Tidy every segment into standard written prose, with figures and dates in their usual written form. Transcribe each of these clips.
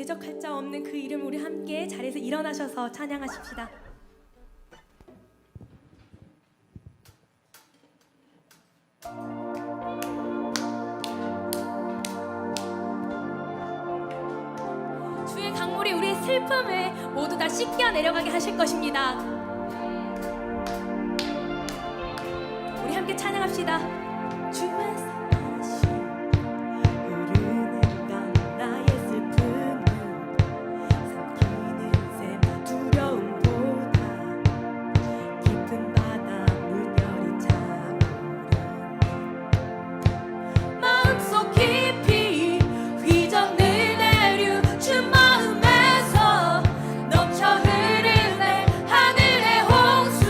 대적할 자 없는 그 이름, 우리 함께 자리에서 일어나셔서 찬양하십시다. 주의 강물이 우리의 슬픔을 모두 다 씻겨 내려가게 하실 것입니다. 우리 함께 찬양합시다. 주의 사랑하심 흐르는 강 나의 슬픔을 삼키는 샘 두려움보다 깊은 바다 물결이 차오르네 마음속 깊이 휘젓는 내류 주 마음에서 넘쳐 흐르네 하늘의 홍수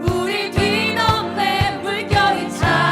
우릴 뒤덮네 물결이 차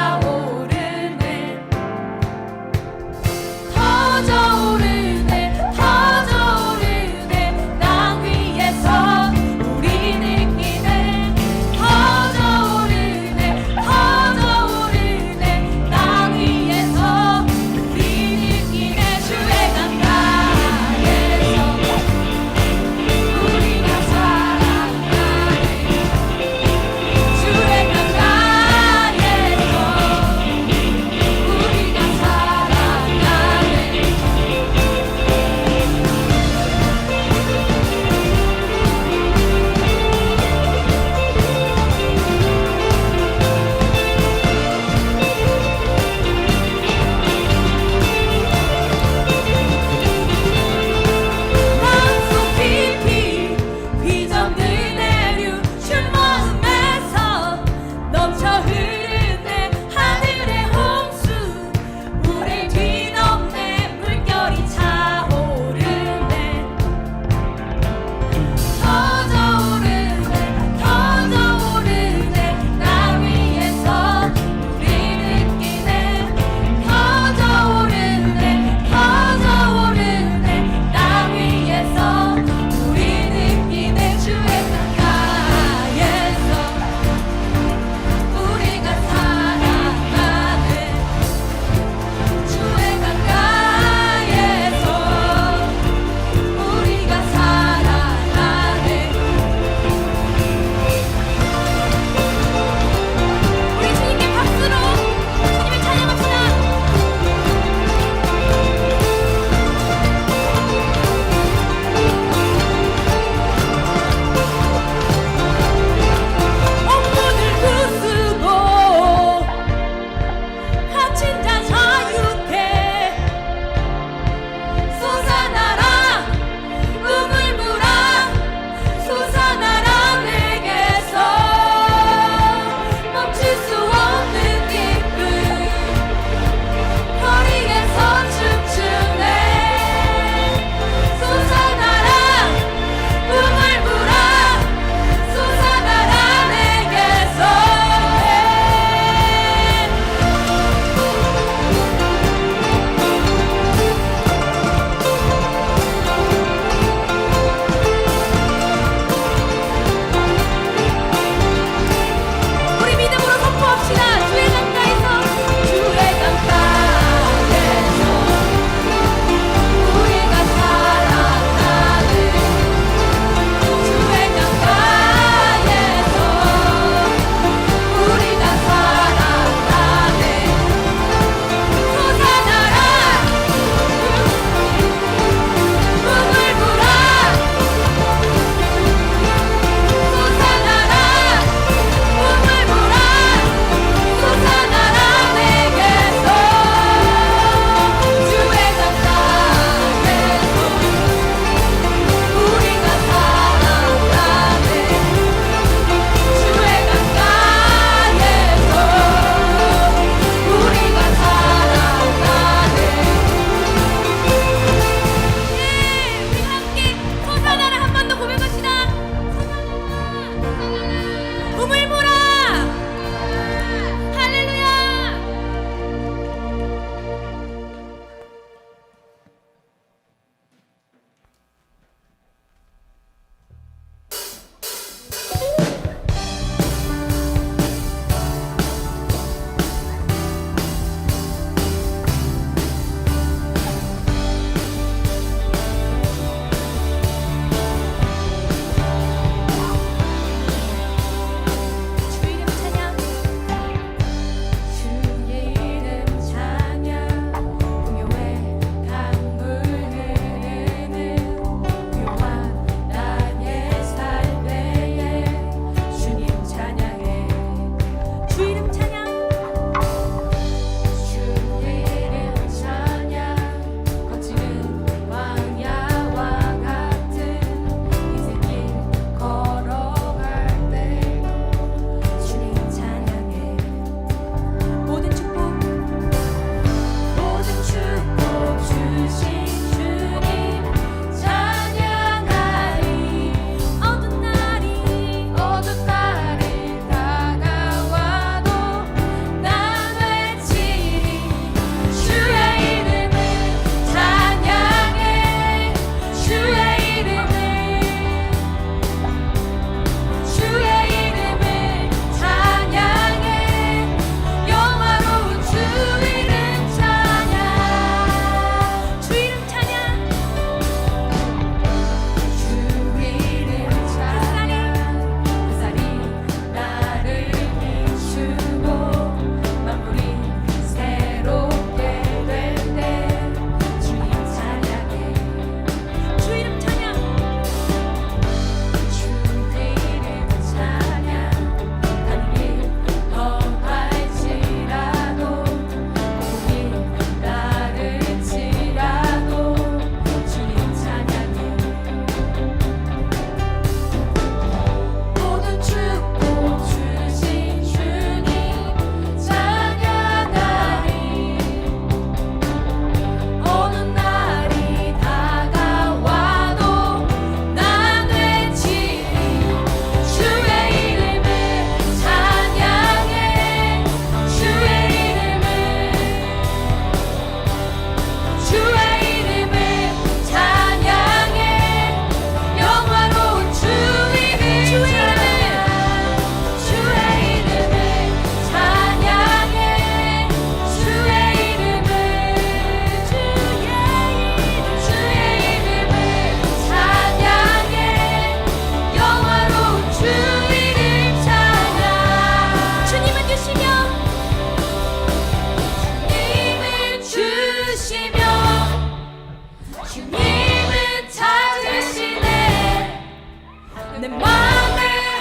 내 맘에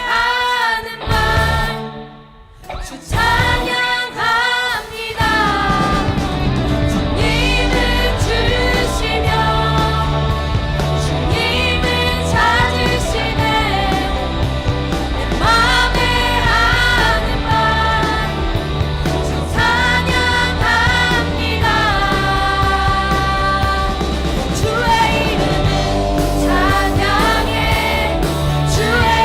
하는 말 주 찬양합니다. 주님을 주시며 주님을 찾으시네. 내 맘에 하는 말 주 찬양합니다. 주의 이름을 찬양해 주의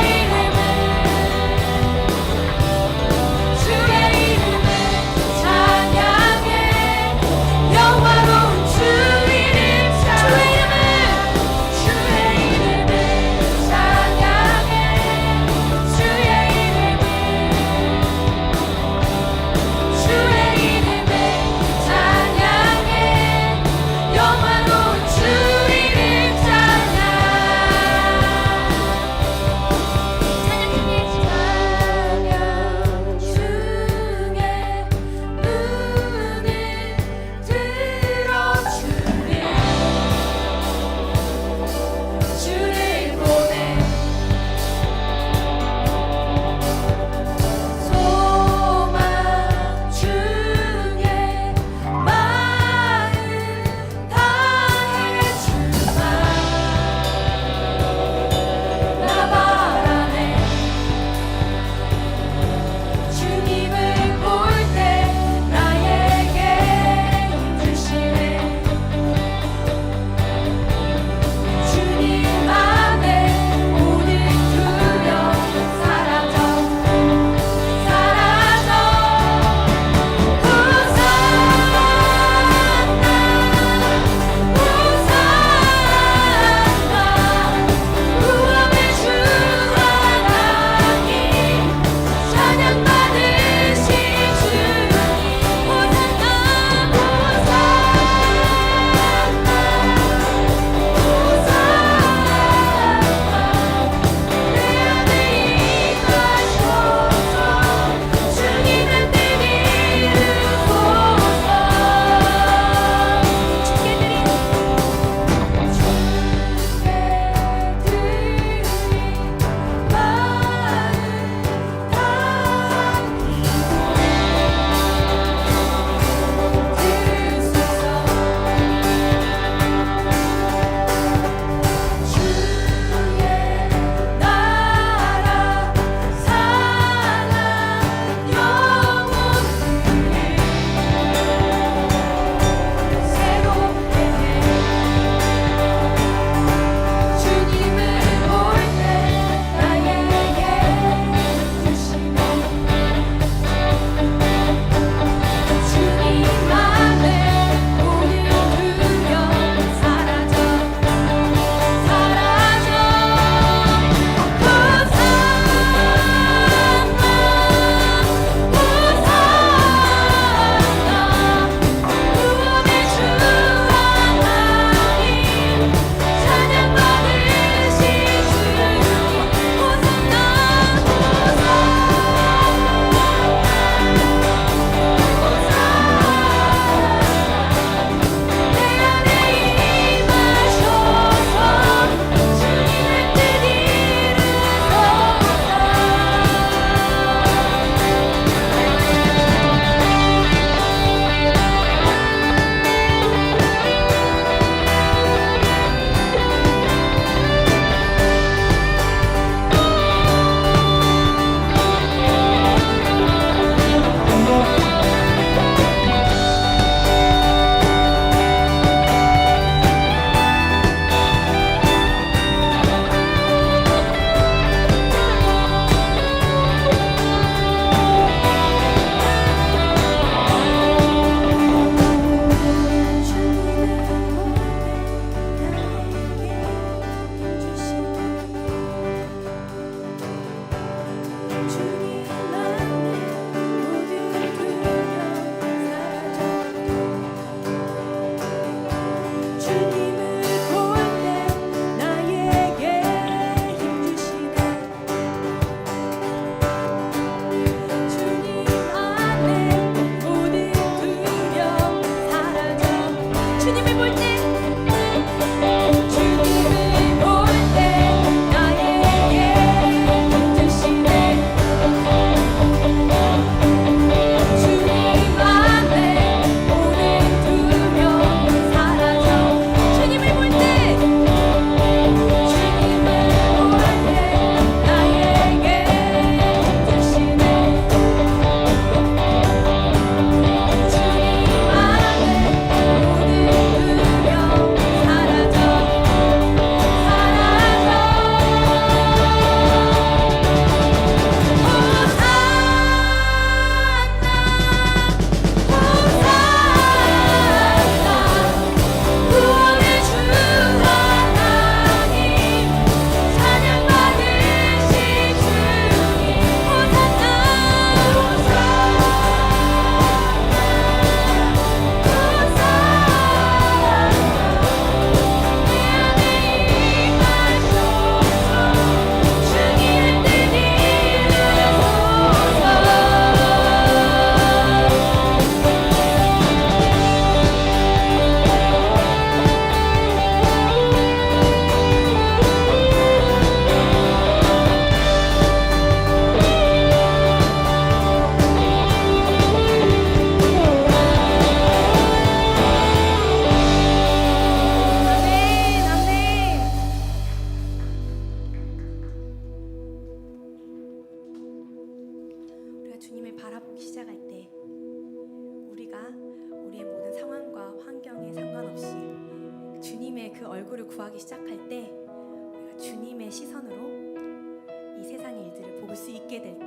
주님의 그 얼굴을 구하기 시작할 때 우리가 주님의 시선으로 이 세상의 일들을 볼 수 있게 될 때,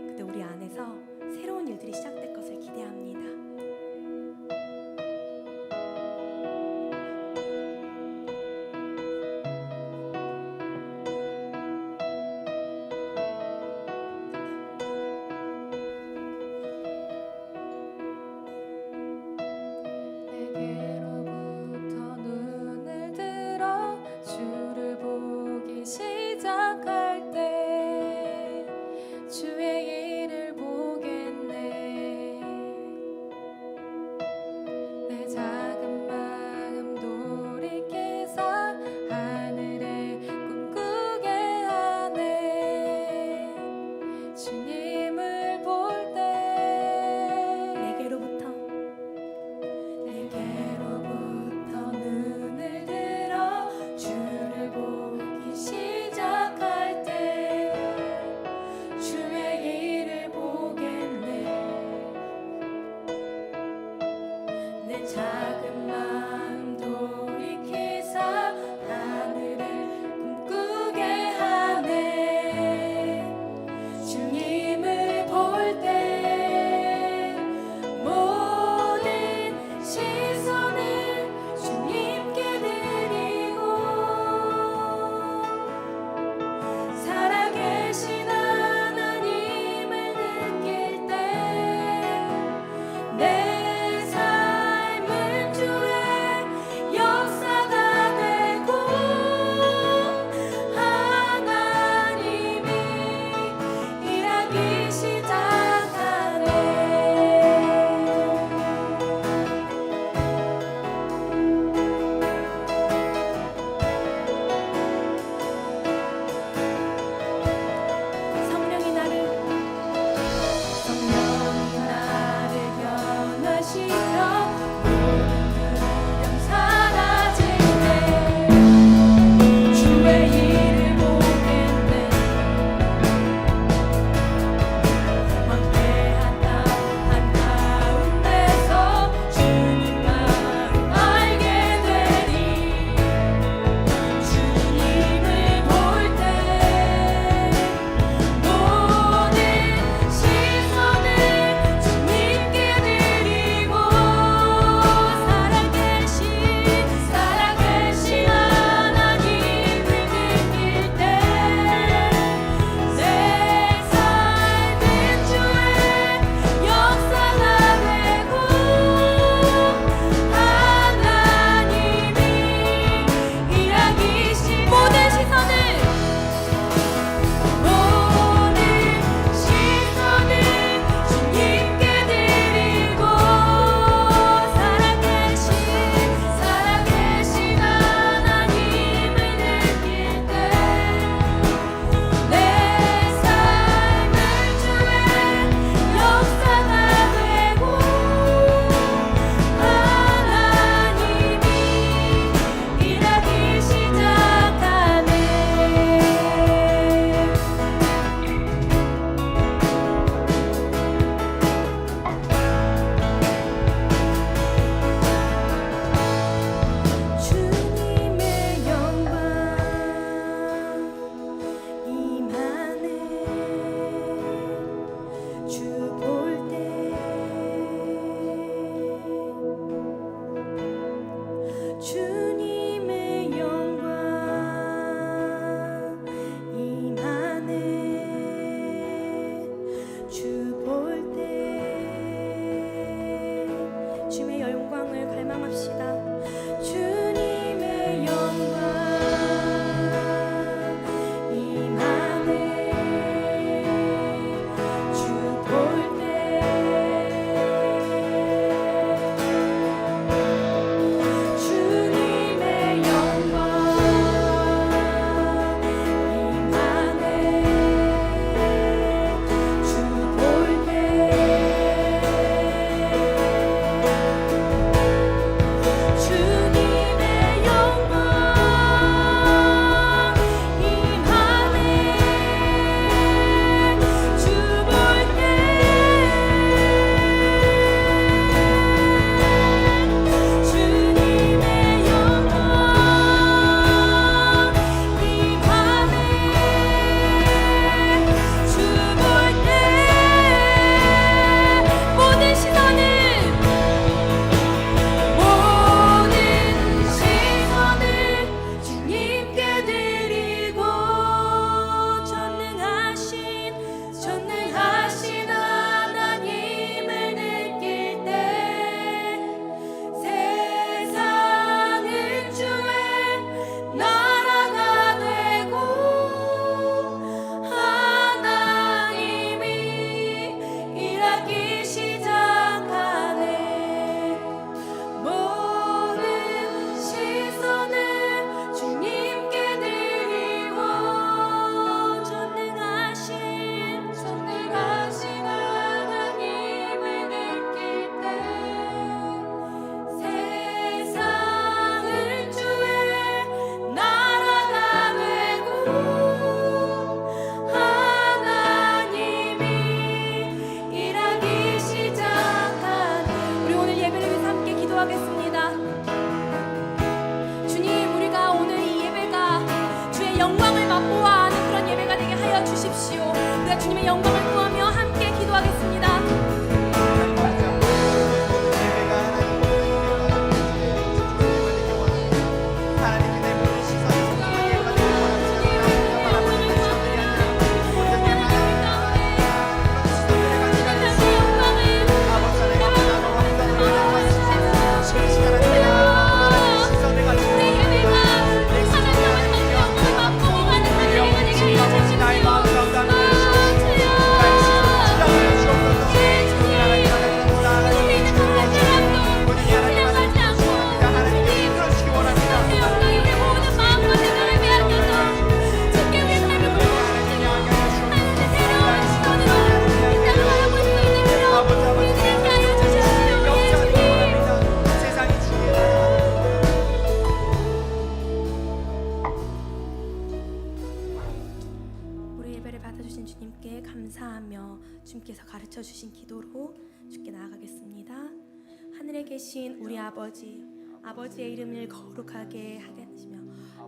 그때 우리 안에서 새로운 일들이 시작될 것을 기대합니다. 내게로부터 눈을 들어 주를 보기 시작할 때 주의 일을 보겠네. 인도하여 주십시오. 우리가 주님의 영광을 구하며 함께 기도하겠습니다. 받아주신 주님께 감사하며 주님께서 가르쳐 주신 기도로 주께 나아가겠습니다. 하늘에 계신 우리 아버지, 아버지의 이름을 거룩하게 하게 하시며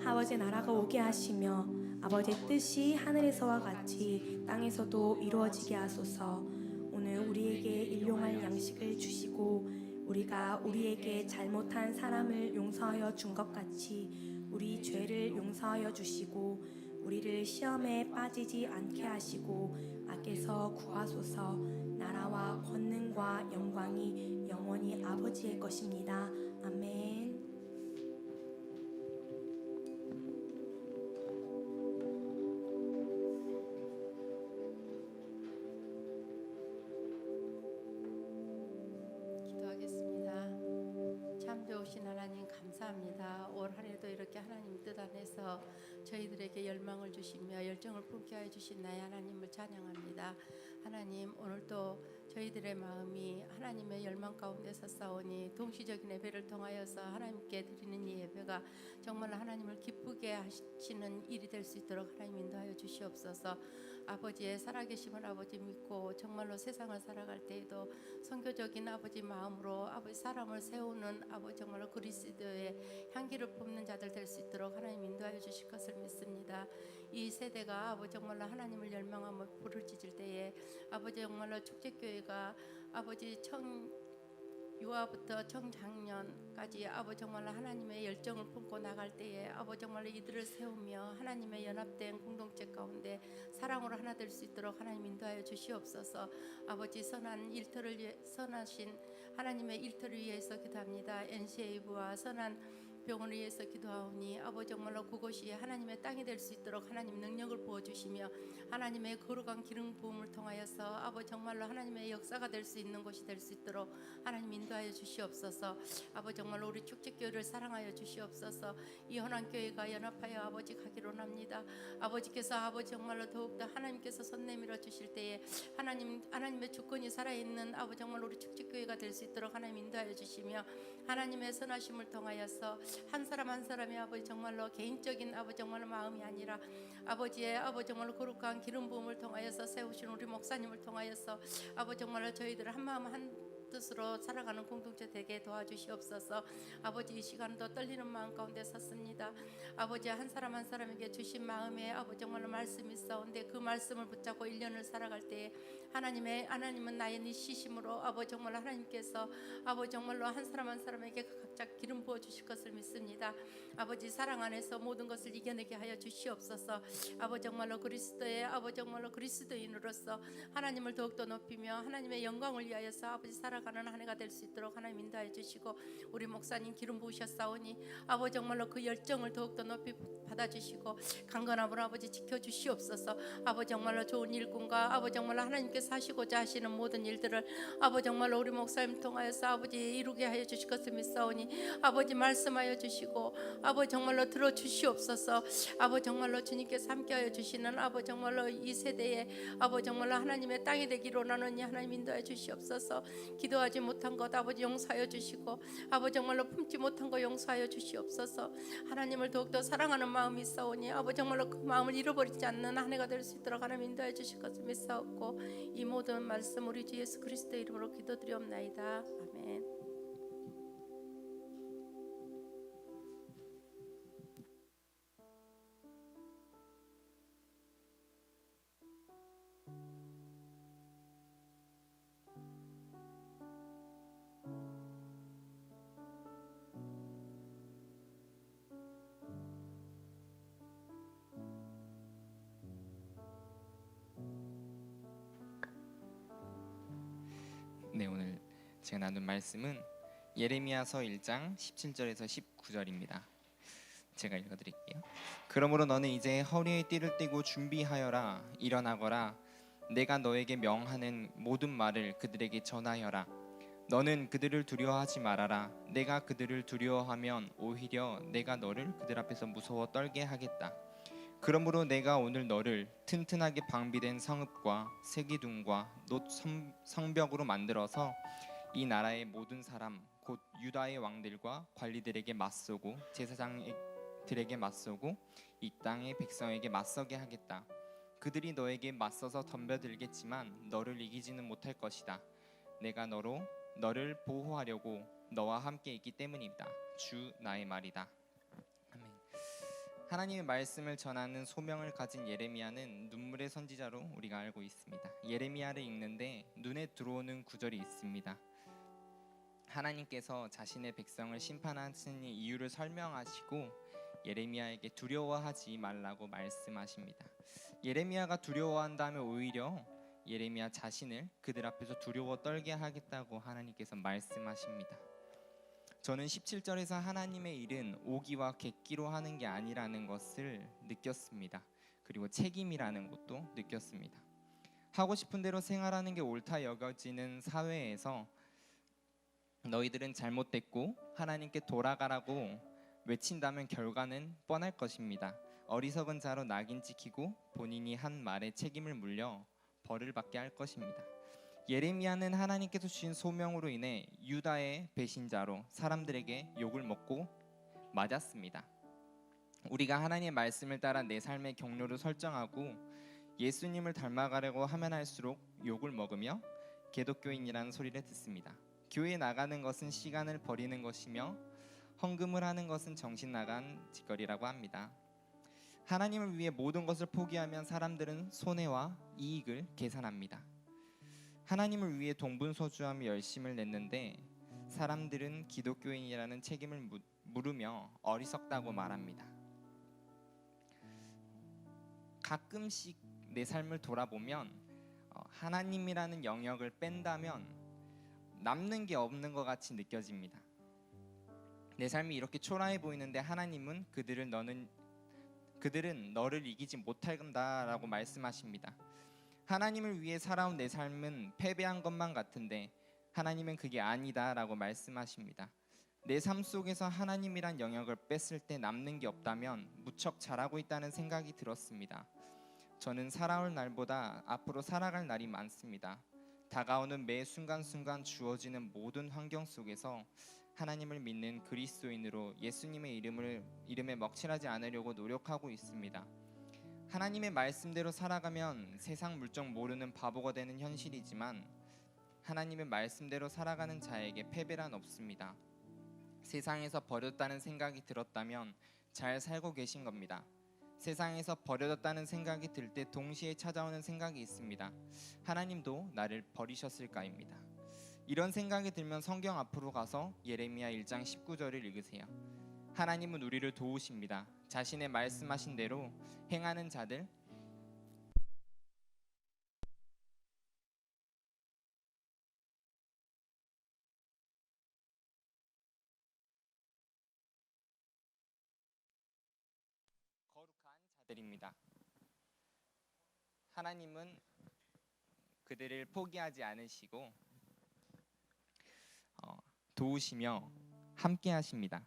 아버지의 나라가 오게 하시며 아버지의 뜻이 하늘에서와 같이 땅에서도 이루어지게 하소서. 오늘 우리에게 일용할 양식을 주시고 우리가 우리에게 잘못한 사람을 용서하여 준 것 같이 우리 죄를 용서하여 주시고 우리를 시험에 빠지지 않게 하시고 악에서 구하소서. 나라와 권능과 영광이 영원히 아버지의 것입니다. 아멘. 기도하겠습니다. 참 좋으신 하나님 감사합니다. 올 한 해도 이렇게 하나님 뜻 안에서 저희들에게 열망을 주시며 열정을 품게 하여 주신 나의 하나님을 찬양합니다. 하나님, 오늘도 저희들의 마음이 하나님의 열망 가운데서 싸우니 동시적인 예배를 통하여서 하나님께 드리는 이 예배가 정말 하나님을 기쁘게 하시는 일이 될 수 있도록 하나님 인도하여 주시옵소서. 아버지의 살아계심을 아버지 믿고 정말로 세상을 살아갈 때에도 선교적인 아버지 마음으로 아버지 사람을 세우는 아버지 정말로 그리스도의 향기를 뿜는 자들 될 수 있도록 하나님 인도하여 주실 것을 믿습니다. 이 세대가 아버지 정말로 하나님을 열망하며 부르짖을 때에 아버지 정말로 축제교회가 아버지 유아부터 청장년까지 아버지 정말로 하나님의 열정을 품고 나갈 때에 아버지 정말로 이들을 세우며 하나님의 연합된 공동체 가운데 사랑으로 하나 될 수 있도록 하나님 인도하여 주시옵소서. 아버지 선하신 하나님의 일터를 위해서 기도합니다. NCA부와 선한 병원을 위해서 기도하오니 아버지 정말로 그곳이 하나님의 땅이 될 수 있도록 하나님 능력을 부어주시며 하나님의 거룩한 기름 부음을 통하여서 아버지 정말로 하나님의 역사가 될 수 있는 곳이 될 수 있도록 하나님 인도하여 주시옵소서. 아버지 정말로 우리 축제교회를 사랑하여 주시옵소서. 이 헌안교회가 연합하여 아버지 가기로 합니다. 아버지께서 아버지 정말로 더욱더 하나님께서 손 내밀어 주실 때에 하나님의 주권이 살아있는 아버지 정말로 우리 축제교회가 될 수 있도록 하나님 인도하여 주시며 하나님의 선하심을 통하여서 한 사람 한 사람이 아버지 정말로 개인적인 아버지 정말로 마음이 아니라 아버지의 아버지 정말로 거룩한 기름 부음을 통하여서 세우신 우리 목사님을 통하여서 아버지 정말로 저희들을 한 마음 한 뜻으로 살아가는 공동체 되게 도와주시옵소서. 아버지 이 시간도 떨리는 마음 가운데 섰습니다. 아버지 한 사람 한 사람에게 주신 마음에 아버지 정말로 말씀이 있사온데 그 말씀을 붙잡고 1년을 살아갈 때에 하나님은 나의 니시심으로 아버지 정말로 하나님께서 아버지 정말로 한 사람 한 사람에게 각자 기름 부어 주실 것을 믿습니다. 아버지 사랑 안에서 모든 것을 이겨내게 하여 주시옵소서. 아버지 정말로 그리스도의 아버지 정말로 그리스도인으로서 하나님을 더욱더 높이며 하나님의 영광을 위하여서 아버지 살아가는 한 해가 될 수 있도록 하나님 인도해 주시고 우리 목사님 기름 부으셨사오니 아버지 정말로 그 열정을 더욱더 높이 받아주시고 강건함으로 아버지 지켜주시옵소서. 아버지 정말로 좋은 일꾼과 아버지 정말로 하나님께서 하시고자 하시는 모든 일들을 아버지 정말로 우리 목사님 통하여서 아버지 이루게 하여 주실 것을 믿사오니 아버지 말씀하여 주시고 아버지 정말로 들어주시옵소서. 아버지 정말로 주님께서 함께하여 주시는 아버지 정말로 이 세대에 아버지 정말로 하나님의 땅이 되기로 나누니 하나님 인도해 주시옵소서. 기도하지 못한 것 아버지 용서하여 주시고 아버지 정말로 품지 못한 것 용서하여 주시옵소서. 하나님을 더욱더 사랑하는 마음이 있사오니 아버지 정말로 그 마음을 잃어버리지 않는 한 해가 될 수 있도록 하나님 인도해 주실 것을 믿사옵고 이 모든 말씀 우리 주 예수 그리스도의 이름으로 기도드리옵나이다. 아멘. 제가 나눈 말씀은 예레미야서 1장 17절에서 19절입니다. 제가 읽어드릴게요. 그러므로 너는 이제 허리에 띠를 띠고 준비하여라. 일어나거라. 내가 너에게 명하는 모든 말을 그들에게 전하여라. 너는 그들을 두려워하지 말아라. 내가 그들을 두려워하면 오히려 내가 너를 그들 앞에서 무서워 떨게 하겠다. 그러므로 내가 오늘 너를 튼튼하게 방비된 성읍과 새기둥과 놋 성벽으로 만들어서 이 나라의 모든 사람 곧 유다의 왕들과 관리들에게 맞서고 제사장들에게 맞서고 이 땅의 백성에게 맞서게 하겠다. 그들이 너에게 맞서서 덤벼들겠지만 너를 이기지는 못할 것이다. 내가 너를 보호하려고 너와 함께 있기 때문이다. 주 나의 말이다. 아멘. 하나님의 말씀을 전하는 소명을 가진 예레미야는 눈물의 선지자로 우리가 알고 있습니다. 예레미야를 읽는데 눈에 들어오는 구절이 있습니다. 하나님께서 자신의 백성을 심판하시는 이유를 설명하시고 예레미야에게 두려워하지 말라고 말씀하십니다. 예레미야가 두려워한다면 오히려 예레미야 자신을 그들 앞에서 두려워 떨게 하겠다고 하나님께서 말씀하십니다. 저는 17절에서 하나님의 일은 오기와 객기로 하는 게 아니라는 것을 느꼈습니다. 그리고 책임이라는 것도 느꼈습니다. 하고 싶은 대로 생활하는 게 옳다 여겨지는 사회에서 너희들은 잘못됐고 하나님께 돌아가라고 외친다면 결과는 뻔할 것입니다. 어리석은 자로 낙인 찍히고 본인이 한 말에 책임을 물려 벌을 받게 할 것입니다. 예레미야는 하나님께서 주신 소명으로 인해 유다의 배신자로 사람들에게 욕을 먹고 맞았습니다. 우리가 하나님의 말씀을 따라 내 삶의 경로를 설정하고 예수님을 닮아가려고 하면 할수록 욕을 먹으며 기독교인이라는 소리를 듣습니다. 교회에 나가는 것은 시간을 버리는 것이며 헌금을 하는 것은 정신 나간 짓거리라고 합니다. 하나님을 위해 모든 것을 포기하면 사람들은 손해와 이익을 계산합니다. 하나님을 위해 동분서주하며 열심을 냈는데 사람들은 기독교인이라는 책임을 물으며 어리석다고 말합니다. 가끔씩 내 삶을 돌아보면 하나님이라는 영역을 뺀다면 남는 게 없는 것 같이 느껴집니다. 내 삶이 이렇게 초라해 보이는데 하나님은 그들은 너를 이기지 못한다라고 말씀하십니다. 하나님을 위해 살아온 내 삶은 패배한 것만 같은데 하나님은 그게 아니다라고 말씀하십니다. 내 삶 속에서 하나님이란 영역을 뺐을 때 남는 게 없다면 무척 잘하고 있다는 생각이 들었습니다. 저는 살아올 날보다 앞으로 살아갈 날이 많습니다. 다가오는 매 순간순간 주어지는 모든 환경 속에서 하나님을 믿는 그리스도인으로 예수님의 이름에 먹칠하지 않으려고 노력하고 있습니다. 하나님의 말씀대로 살아가면 세상 물정 모르는 바보가 되는 현실이지만 하나님의 말씀대로 살아가는 자에게 패배란 없습니다. 세상에서 버렸다는 생각이 들었다면 잘 살고 계신 겁니다. 세상에서 버려졌다는 생각이 들 때 동시에 찾아오는 생각이 있습니다. 하나님도 나를 버리셨을까입니다. 이런 생각이 들면 성경 앞으로 가서 예레미야 1장 19절을 읽으세요. 하나님은 우리를 도우십니다. 자신의 말씀하신 대로 행하는 자들 거룩한 자들입니다. 하나님은 그들을 포기하지 않으시고 도우시며 함께 하십니다.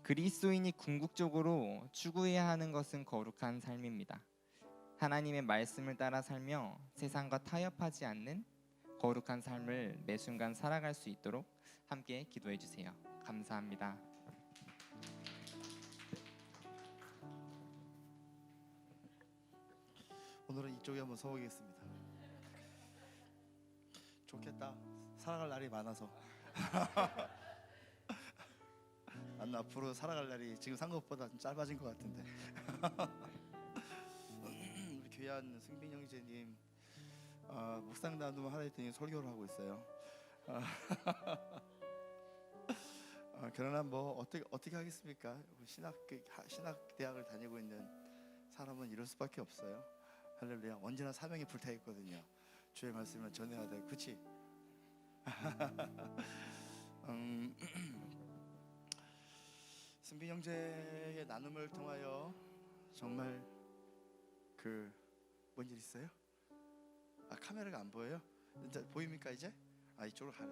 그리스도인이 궁극적으로 추구해야 하는 것은 거룩한 삶입니다. 하나님의 말씀을 따라 살며 세상과 타협하지 않는 거룩한 삶을 매 순간 살아갈 수 있도록 함께 기도해 주세요. 감사합니다. 오늘은 이쪽에 한번 서보겠습니다. 좋겠다. 살아갈 날이 많아서. 난 앞으로 살아갈 날이 지금 산 것보다 좀 짧아진 것 같은데. 우리 귀한 승빈 형제님 묵상 나누면 하루 종일 설교를 하고 있어요. 그러나 뭐 어떻게 하겠습니까? 신학 대학을 다니고 있는 사람은 이럴 수밖에 없어요. 할렐루야. 언제나 사명이 불타 있거든요. 주의 말씀을 전해야 돼. 그렇지? 승빈 형제의 나눔을 통하여 정말 뭔 일 있어요? 카메라가 안 보여요? 이제 보입니까 이제? 이쪽으로 가래.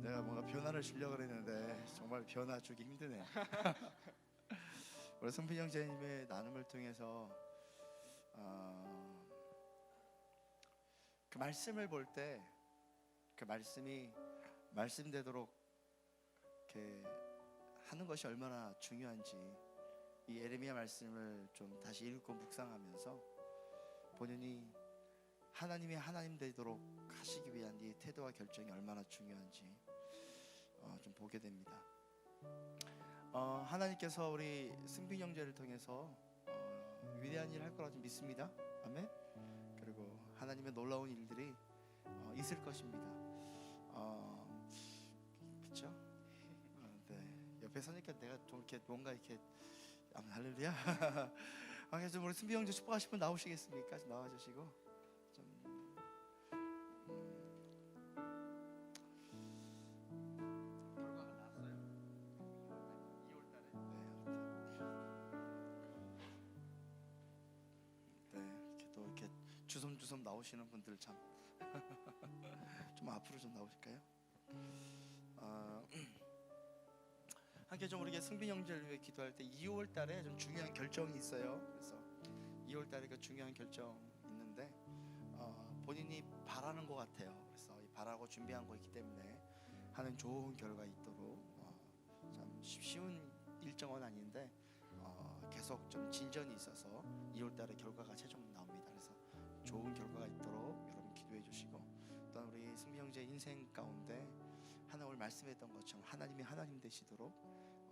내가 뭔가 변화를 주려고 그랬는데 정말 변화 주기 힘드네. 우리 승빈 형제님의 나눔을 통해서 그 말씀을 볼 때 그 말씀이 말씀되도록 이렇게 하는 것이 얼마나 중요한지 이 예레미야 말씀을 좀 다시 읽고 묵상하면서 본인이 하나님이 하나님 되도록 하시기 위한 이 태도와 결정이 얼마나 중요한지 좀 보게 됩니다. 하나님께서 우리 승빈 형제를 통해서 위대한 일을 할 거라 좀 믿습니다. 아멘. 그리고 하나님의 놀라운 일들이 있을 것입니다. 그렇죠? 네. 옆에 서니까 내가 좀 이렇게 뭔가 이렇게 할렐루야. 그래서 우리 승빈 형제 축복하실 분 나오시겠습니까? 좀 나와주시고 좀. 결과가 나왔어요. 2월달에. 네, 이렇게 또 이렇게 주섬주섬 나오시는 분들 참. 좀 앞으로 좀 나오실까요? 함께 좀 우리가 승빈 형제를 위해 기도할 때 2월달에 좀 중요한 결정이 있어요. 그래서 2월달에 그 중요한 결정 있는데 본인이 바라는 것 같아요. 그래서 이 바라고 준비한 거 있기 때문에 하는 좋은 결과 있도록 참 쉬운 일정은 아닌데 계속 좀 진전이 있어서 2월달에 결과가 최종 나옵니다. 그래서 좋은 결과가 있도록 여러분 기도해 주시고 또 우리 승빈 형제 인생 가운데 하나 오늘 말씀했던 것처럼 하나님이 하나님 되시도록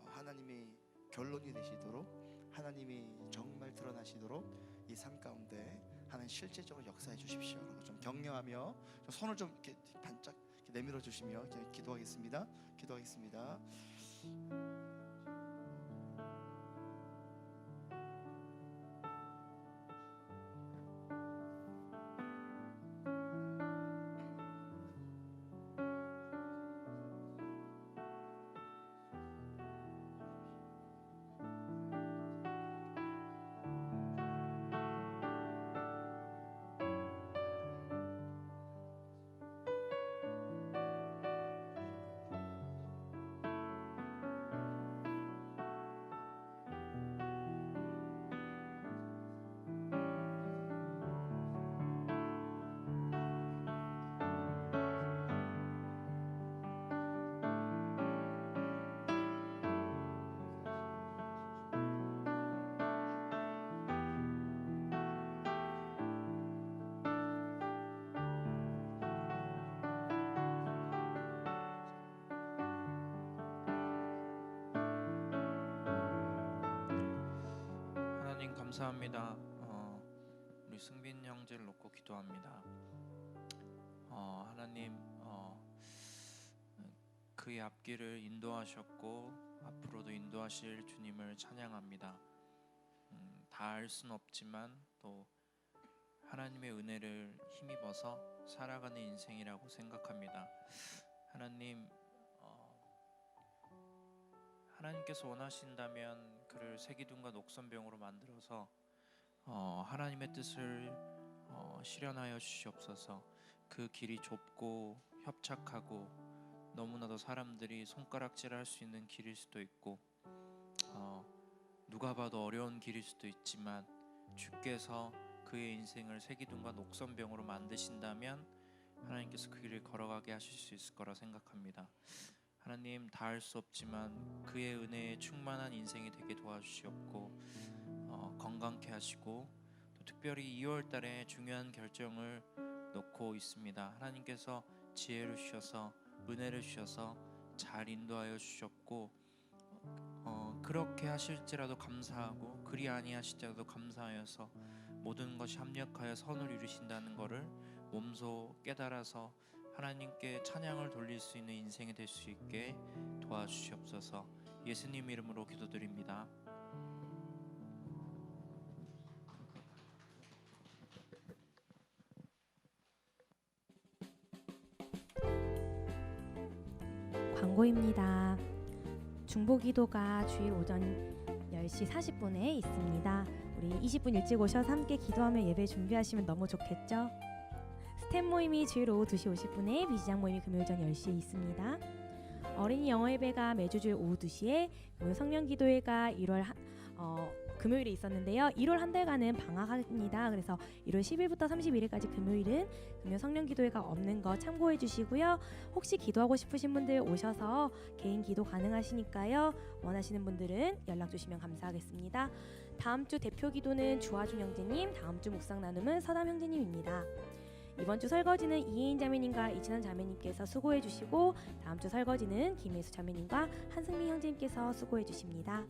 하나님이 결론이 되시도록 하나님이 정말 드러나시도록 이 삶 가운데 하나님 실제적으로 역사해 주십시오라고 좀 격려하며 좀 손을 좀 이렇게 반짝 이렇게 내밀어 주시며 이렇게 기도하겠습니다. 기도하겠습니다. 하나님 감사합니다. 우리 승빈 형제를 놓고 기도합니다. 하나님 그의 앞길을 인도하셨고 앞으로도 인도하실 주님을 찬양합니다. 다 알 수는 없지만 또 하나님의 은혜를 힘입어서 살아가는 인생이라고 생각합니다. 하나님 하나님께서 원하신다면 그를 새기둥과 녹선병으로 만들어서 하나님의 뜻을 실현하여 주시옵소서. 그 길이 좁고 협착하고 너무나도 사람들이 손가락질할 수 있는 길일 수도 있고 누가 봐도 어려운 길일 수도 있지만 주께서 그의 인생을 새기둥과 녹선병으로 만드신다면 하나님께서 그 길을 걸어가게 하실 수 있을 거라 생각합니다. 하나님 다 알 수 없지만 그의 은혜에 충만한 인생이 되게 도와주시옵고 건강케 하시고 또 특별히 2월 달에 중요한 결정을 놓고 있습니다. 하나님께서 지혜를 주셔서 은혜를 주셔서 잘 인도하여 주셨고 그렇게 하실지라도 감사하고 그리 아니하실지라도 감사하여서 모든 것이 합력하여 선을 이루신다는 것을 몸소 깨달아서 하나님께 찬양을 돌릴 수 있는 인생이 될 수 있게 도와주시옵소서. 예수님 이름으로 기도드립니다. 기도입니다. 중보기도가 주일 오전 10시 40분에 있습니다. 우리 20분 일찍 오셔서 함께 기도하며 예배 준비하시면 너무 좋겠죠? 스텝 모임이 주일 오후 2시 50분에 비시장 모임이 금요일 전 10시에 있습니다. 어린이 영어 예배가 매주 주일 오후 2시에, 그리고 성령 기도회가 금요일에 있었는데요. 1월 한 달간은 방학합니다. 그래서 1월 10일부터 31일까지 금요일은 금요 성령 기도회가 없는 거 참고해 주시고요. 혹시 기도하고 싶으신 분들 오셔서 개인 기도 가능하시니까요. 원하시는 분들은 연락 주시면 감사하겠습니다. 다음 주 대표 기도는 주화중 형제님, 다음 주 묵상 나눔은 서담 형제님입니다. 이번 주 설거지는 이혜인 자매님과 이찬원 자매님께서 수고해 주시고, 다음 주 설거지는 김혜수 자매님과 한승민 형제님께서 수고해 주십니다.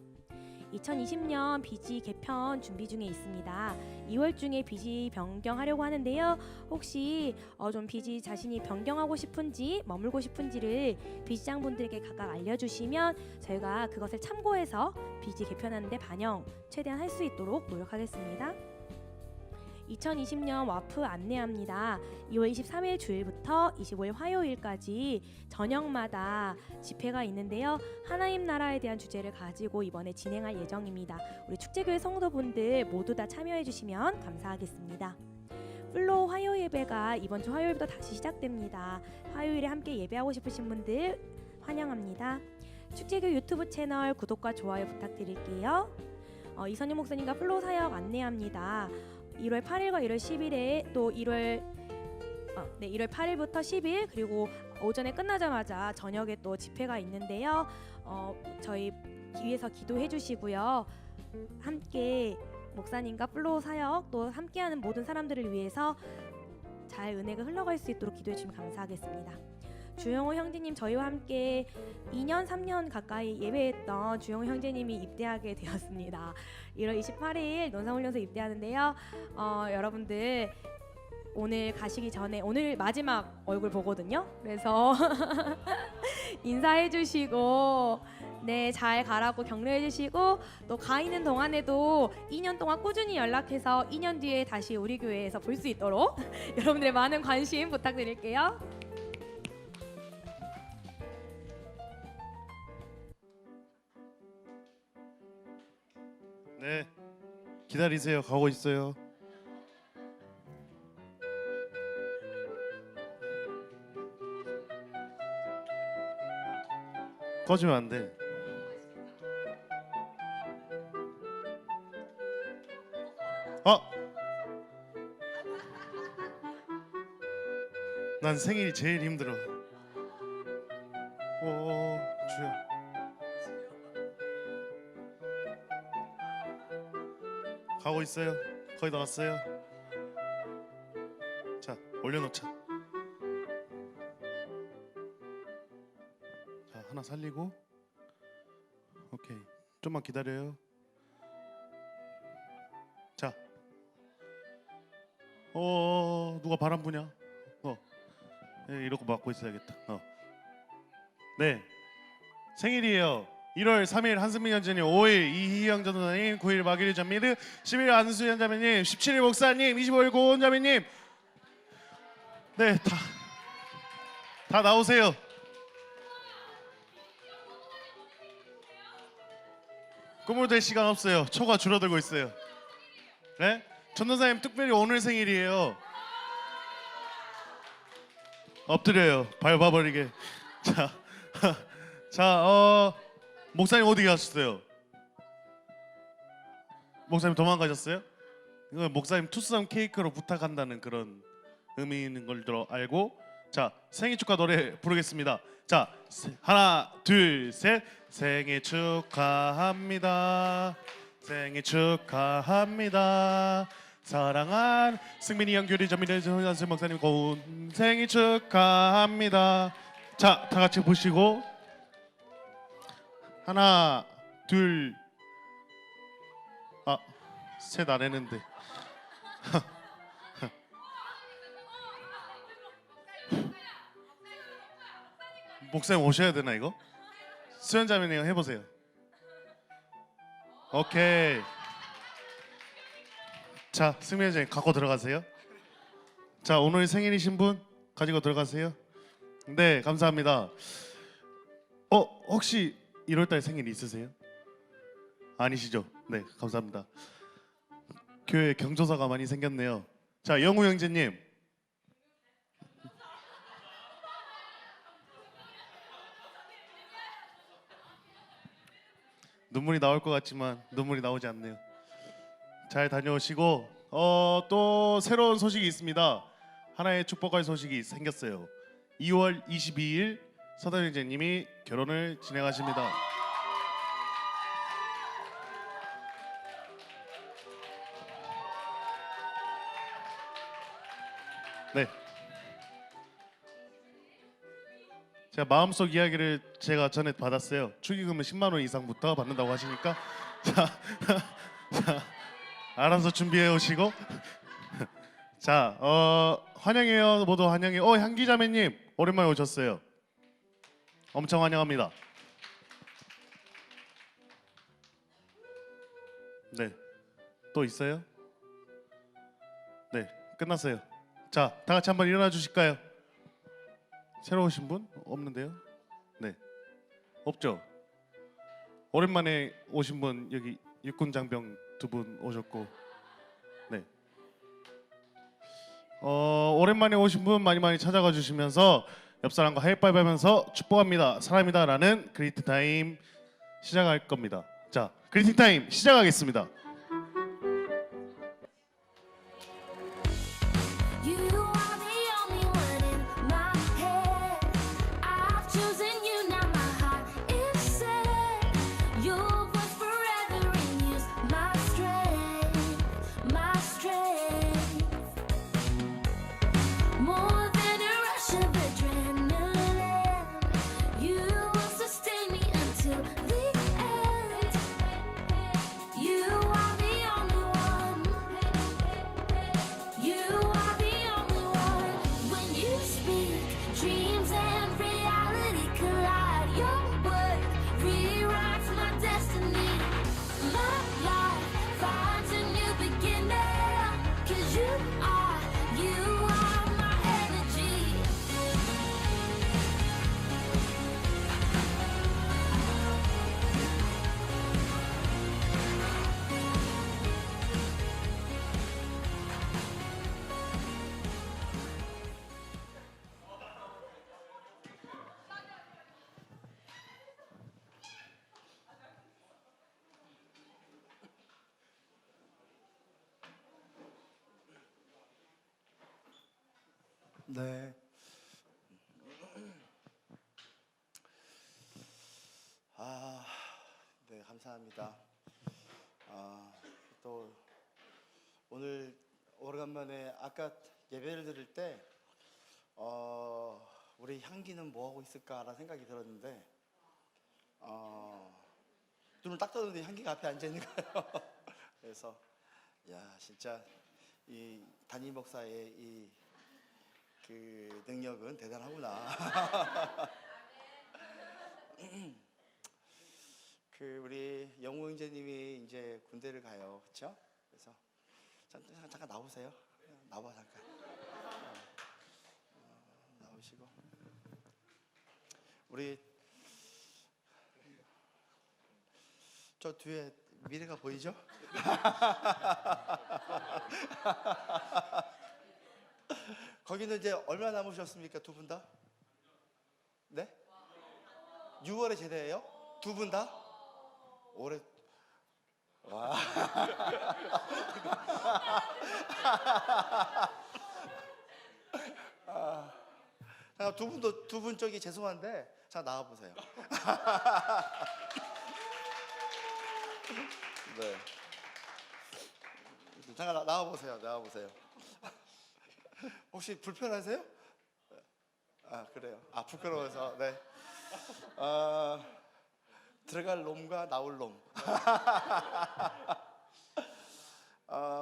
2020년 BG 개편 준비 중에 있습니다. 2월 중에 BG 변경하려고 하는데요. 혹시 좀 BG 자신이 변경하고 싶은지 머물고 싶은지를 BG장 분들에게 각각 알려주시면 저희가 그것을 참고해서 BG 개편하는데 반영 최대한 할 수 있도록 노력하겠습니다. 2020년 와프 안내합니다. 2월 23일 주일부터 25일 화요일까지 저녁마다 집회가 있는데요. 하나님 나라에 대한 주제를 가지고 이번에 진행할 예정입니다. 우리 축제교회 성도분들 모두 다 참여해 주시면 감사하겠습니다. 플로우 화요 예배가 이번 주 화요일부터 다시 시작됩니다. 화요일에 함께 예배하고 싶으신 분들 환영합니다. 축제교회 유튜브 채널 구독과 좋아요 부탁드릴게요. 이선희 목사님과 플로우 사역 안내합니다. 1월 8일과 1월 10일에 또 1월 8일부터 10일, 그리고 오전에 끝나자마자 저녁에 또 집회가 있는데요. 저희 위해서 기도해 주시고요. 함께 목사님과 플로우 사역 또 함께하는 모든 사람들을 위해서 잘 은혜가 흘러갈 수 있도록 기도해 주시면 감사하겠습니다. 주영호 형제님, 저희와 함께 2년 3년 가까이 예배했던 주영호 형제님이 입대하게 되었습니다. 1월 28일 논산훈련소 입대하는데요. 여러분들 오늘 가시기 전에, 오늘 마지막 얼굴 보거든요. 그래서 인사해 주시고 잘 가라고 격려해 주시고, 또 가 있는 동안에도 2년 동안 꾸준히 연락해서 2년 뒤에 다시 우리 교회에서 볼 수 있도록 여러분들의 많은 관심 부탁드릴게요. 네, 기다리세요. 가고 있어요. 꺼지면 안 돼. 난 생일이 제일 힘들어. 주여. 가고 있어요. 거의 다 왔어요. 자, 올려놓자. 자, 하나 살리고. 오케이. 좀만 기다려요. 자. 누가 바람 부냐? 이러고 막고 있어야겠다. 네. 생일이에요. 1월 3일 한승민 현자님, 5일 이희영 전도사님, 9일 박일희 전미르, 10일 안수현 자매님, 17일 목사님, 25일 고은 자매님. 네, 다 나오세요. 꿈을 댈 시간 없어요. 초가 줄어들고 있어요. 네? 전도사님 특별히 오늘 생일이에요. 엎드려요. 밟아버리게. 자, 목사님 어디 가셨어요? 목사님 도망가셨어요? 이거 목사님 투썸 케이크로 부탁한다는 그런 의미 있는 걸 알고, 자, 생일 축하 노래 부르겠습니다. 자, 하나 둘 셋. 생일 축하합니다. 생일 축하합니다. 사랑한 승민이 형, 교리 전민의 전한수 목사님 고운 생일 축하합니다. 자, 다 같이 보시고 하나 둘 셋 안 했는데 목사님 오셔야 되나 이거? 수연자매님 해보세요. 오케이. 자, 승민 회장님 갖고 들어가세요. 자, 오늘 생일이신 분 가지고 들어가세요. 네, 감사합니다. 혹시 1월달 생일 있으세요? 아니시죠? 네, 감사합니다. 교회 경조사가 많이 생겼네요. 자, 영우 형제님. 눈물이 나올 것 같지만 눈물이 나오지 않네요. 잘 다녀오시고 또 새로운 소식이 있습니다. 하나의 축복할 소식이 생겼어요. 2월 22일 서단 형제님이 결혼을 진행하십니다. 네. 제가 마음속 이야기를 제가 전에 받았어요. 축의금은 10만 원 이상부터 받는다고 하시니까 자, 자 알아서 준비해 오시고 자 환영해요. 모두 환영해. 향기자매님 오랜만에 오셨어요. 엄청 환영합니다. 네. 또 있어요? 네. 끝났어요. 자, 다 같이 한번 일어나 주실까요? 새로 오신 분 없는데요? 네. 없죠? 오랜만에 오신 분 여기 육군 장병 2분 오셨고. 네. 오랜만에 오신 분 많이 찾아가 주시면서 옆 사람과 하이파이브 하면서 축복합니다. 사랑합니다라는 그리팅 타임 시작할 겁니다. 자, 그리팅 타임 시작하겠습니다. You are the only one in my head. I've chosen you, now my heart is set. Your voice forever renews my strength, my strength. More than a rush of adrenaline, you will sustain me until the end. You are the only one. You are the only one. When you speak, dreams and reality collide. Your word rewrites my destiny. My life finds a new beginning. 'Cause you are my energy. 네. 네, 감사합니다. 또 오늘 오래간만에 아까 예배를 드릴 때 우리 향기는 뭐 하고 있을까라는 생각이 들었는데 눈을 딱 떴는데 향기가 앞에 앉아 있는 거예요. 그래서 야, 진짜 이 담임 목사의 이 그 능력은 대단하구나. 그 우리 영우 형제님이 이제 군대를 가요, 그렇죠? 그래서 잠깐 나오세요. 나와 잠깐. 나오시고 우리 저 뒤에 미래가 보이죠? 거기는 이제 얼마 남으셨습니까, 두 분 다? 네? 6월에 제대해요? 두 분 다? 올해 와. 두 분 저기 죄송한데 자 나와 보세요. 네. 잠깐 나와 보세요. 나와 보세요. 혹시 불편하세요? 그래요. 부끄러워서. 네. 들어갈 놈과 나올 놈.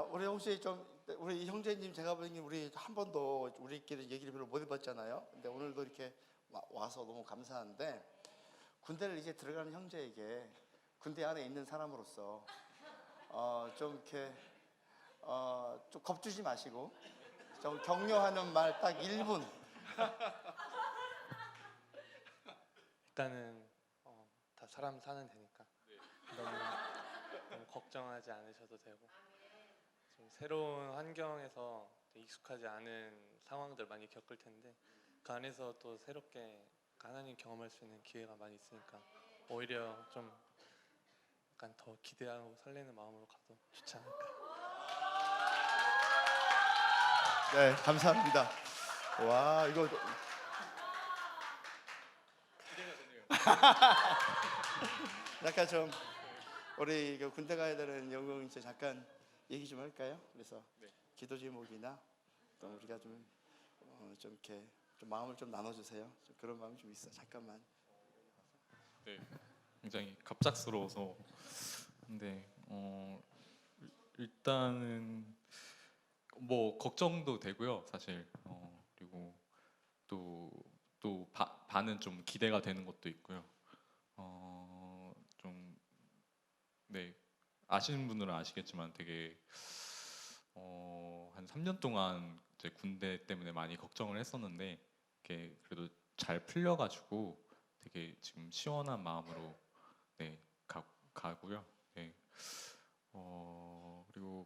우리 혹시 좀 우리 형제님 제가 보기엔 우리 한 번도 우리끼리 얘기를 별로 못 해봤잖아요. 근데 오늘도 이렇게 와서 너무 감사한데 군대를 이제 들어가는 형제에게 군대 안에 있는 사람으로서 좀 이렇게 좀 겁주지 마시고 좀 격려하는 말 딱 1분. 일단은 사람 사는 데니까 너무 걱정하지 않으셔도 되고 좀 새로운 환경에서 익숙하지 않은 상황들 많이 겪을 텐데 그 안에서 또 새롭게 하나님 경험할 수 있는 기회가 많이 있으니까 오히려 좀 약간 더 기대하고 설레는 마음으로 가도 좋지 않을까. 네, 감사합니다. 와, 이거 약간 좀 우리 그 군대 가야 되는 영웅 이제 잠깐 얘기 좀 할까요? 그래서 기도 제목이나 또 우리가 좀 이렇게 좀 마음을 좀 나눠주세요. 좀 그런 마음이 좀 있어. 잠깐만. 네, 굉장히 갑작스러워서 근데 일단은 뭐 걱정도 되고요, 사실. 그리고 또 반은 좀 기대가 되는 것도 있고요. 좀 네, 아시는 분들은 아시겠지만 되게 한 3년 동안 이제 군대 때문에 많이 걱정을 했었는데 이게 그래도 잘 풀려가지고 되게 지금 시원한 마음으로 네 가고요. 네. 그리고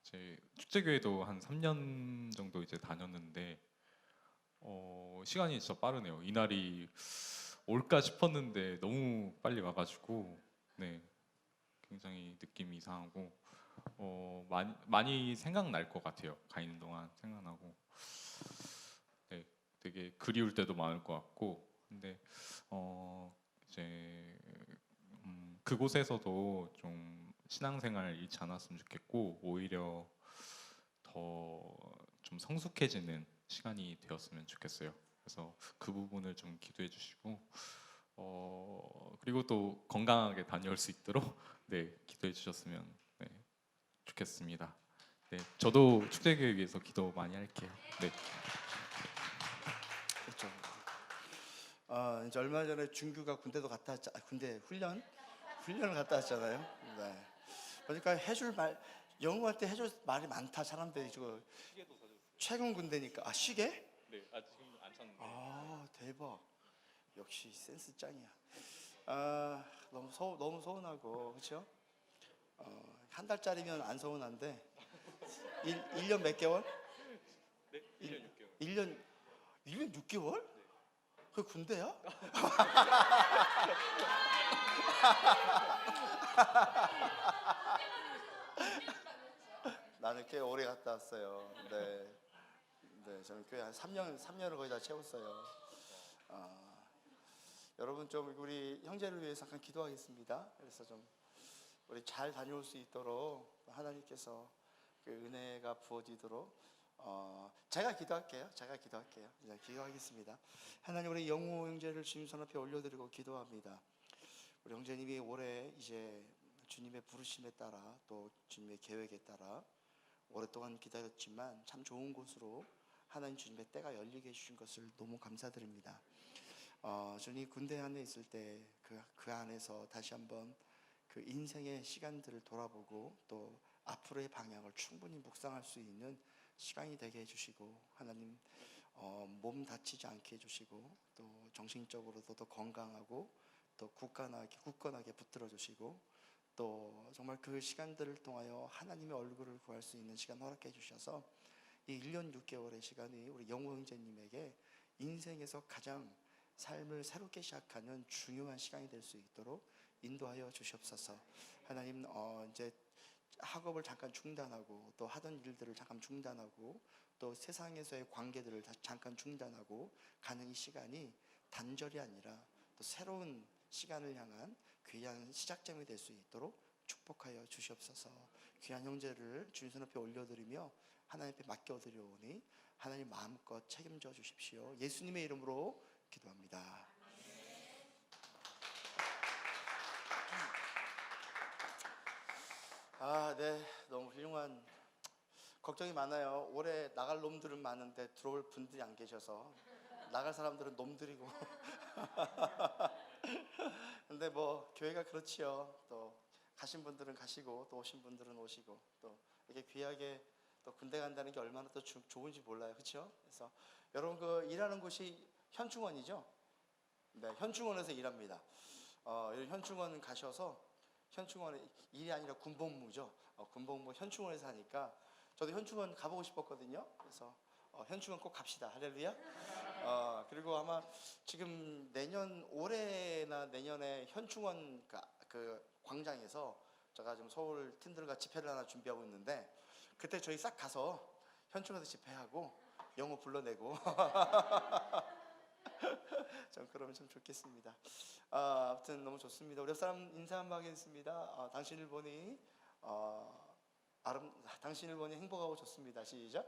이제 축제교회도 한 3년 정도 이제 다녔는데 시간이 진짜 빠르네요. 이날이 올까 싶었는데 너무 빨리 와가지고 네 굉장히 느낌이 이상하고 많이 생각날 것 같아요. 가 있는 동안 생각나고 네 되게 그리울 때도 많을 것 같고 근데 이제 그곳에서도 좀 신앙생활 잃지 않았으면 좋겠고 오히려 더 좀 성숙해지는 시간이 되었으면 좋겠어요. 그래서 그 부분을 좀 기도해 주시고 그리고 또 건강하게 다녀올 수 있도록 네 기도해 주셨으면 네, 좋겠습니다. 네 저도 축제교회 위해서 기도 많이 할게요. 네. 그렇죠. 이제 얼마 전에 준규가 군대도 갔다 왔자 군대 훈련을 갔다 왔잖아요. 네. 그러니까 해줄 말 영웅한테 해줄 말이 많다. 사람들이 지금 최근 군대니까 시계? 네, 지금 안 찼는데. 대박. 역시 센스 짱이야. 너무 서운하고 그렇죠? 한 달짜리면 안 서운한데 1년 몇 개월? 네, 1년 6개월. 1년 6개월? 그 군대야? 나는 꽤 오래 갔다 왔어요. 네, 저는 꽤 한 3년을 거의 다 채웠어요. 여러분 좀 우리 형제를 위해서 잠깐 기도하겠습니다. 그래서 좀 우리 잘 다녀올 수 있도록 하나님께서 그 은혜가 부어지도록 제가 기도할게요. 이제 기도하겠습니다. 하나님 우리 영우 형제를 주님 손 앞에 올려드리고 기도합니다. 우리 형제님이 올해 이제 주님의 부르심에 따라 또 주님의 계획에 따라 오랫동안 기다렸지만 참 좋은 곳으로 하나님 주님의 때가 열리게 해주신 것을 너무 감사드립니다. 주님 군대 안에 있을 때 그 안에서 다시 한번 그 인생의 시간들을 돌아보고 또 앞으로의 방향을 충분히 묵상할 수 있는 시간이 되게 해주시고 하나님 몸 다치지 않게 해주시고 또 정신적으로도 더 건강하고 또 굳건하게 붙들어 주시고 또 정말 그 시간들을 통하여 하나님의 얼굴을 구할 수 있는 시간 허락해 주셔서 이 1년 6개월의 시간이 우리 영우 형제님에게 인생에서 가장 삶을 새롭게 시작하는 중요한 시간이 될 수 있도록 인도하여 주시옵소서. 하나님 이제 학업을 잠깐 중단하고 또 하던 일들을 잠깐 중단하고 또 세상에서의 관계들을 잠깐 중단하고 가는 이 시간이 단절이 아니라 또 새로운 시간을 향한 귀한 시작점이 될 수 있도록 축복하여 주시옵소서. 귀한 형제를 주님 손 앞에 올려드리며 하나님 앞에 맡겨드리오니 하나님 마음껏 책임져 주십시오. 예수님의 이름으로 기도합니다. 네, 너무 훌륭한 걱정이 많아요. 올해 나갈 놈들은 많은데 들어올 분들이 안 계셔서 나갈 사람들은 놈들이고 근데 뭐 교회가 그렇지요. 또 가신 분들은 가시고 또 오신 분들은 오시고 또 이렇게 귀하게 또 군대 간다는 게 얼마나 또 좋은지 몰라요. 그렇죠? 그래서 여러분 그 일하는 곳이 현충원이죠? 네, 현충원에서 일합니다. 여기 현충원 가셔서 현충원에 일이 아니라 군복무죠. 군복무 현충원에서 하니까 저도 현충원 가보고 싶었거든요. 그래서 현충원 꼭 갑시다. 할렐루야. 그리고 아마 지금 올해나 내년에 현충원 그 광장에서 제가 지금 서울 팀들과 집회를 하나 준비하고 있는데 그때 저희 싹 가서 현충원에서 집회하고 영어 불러내고 좀 그러면 좀 좋겠습니다. 아무튼 너무 좋습니다. 우리 옆 사람 인사 한번 하겠습니다. 당신을 보니 당신을 보니 행복하고 좋습니다. 시작.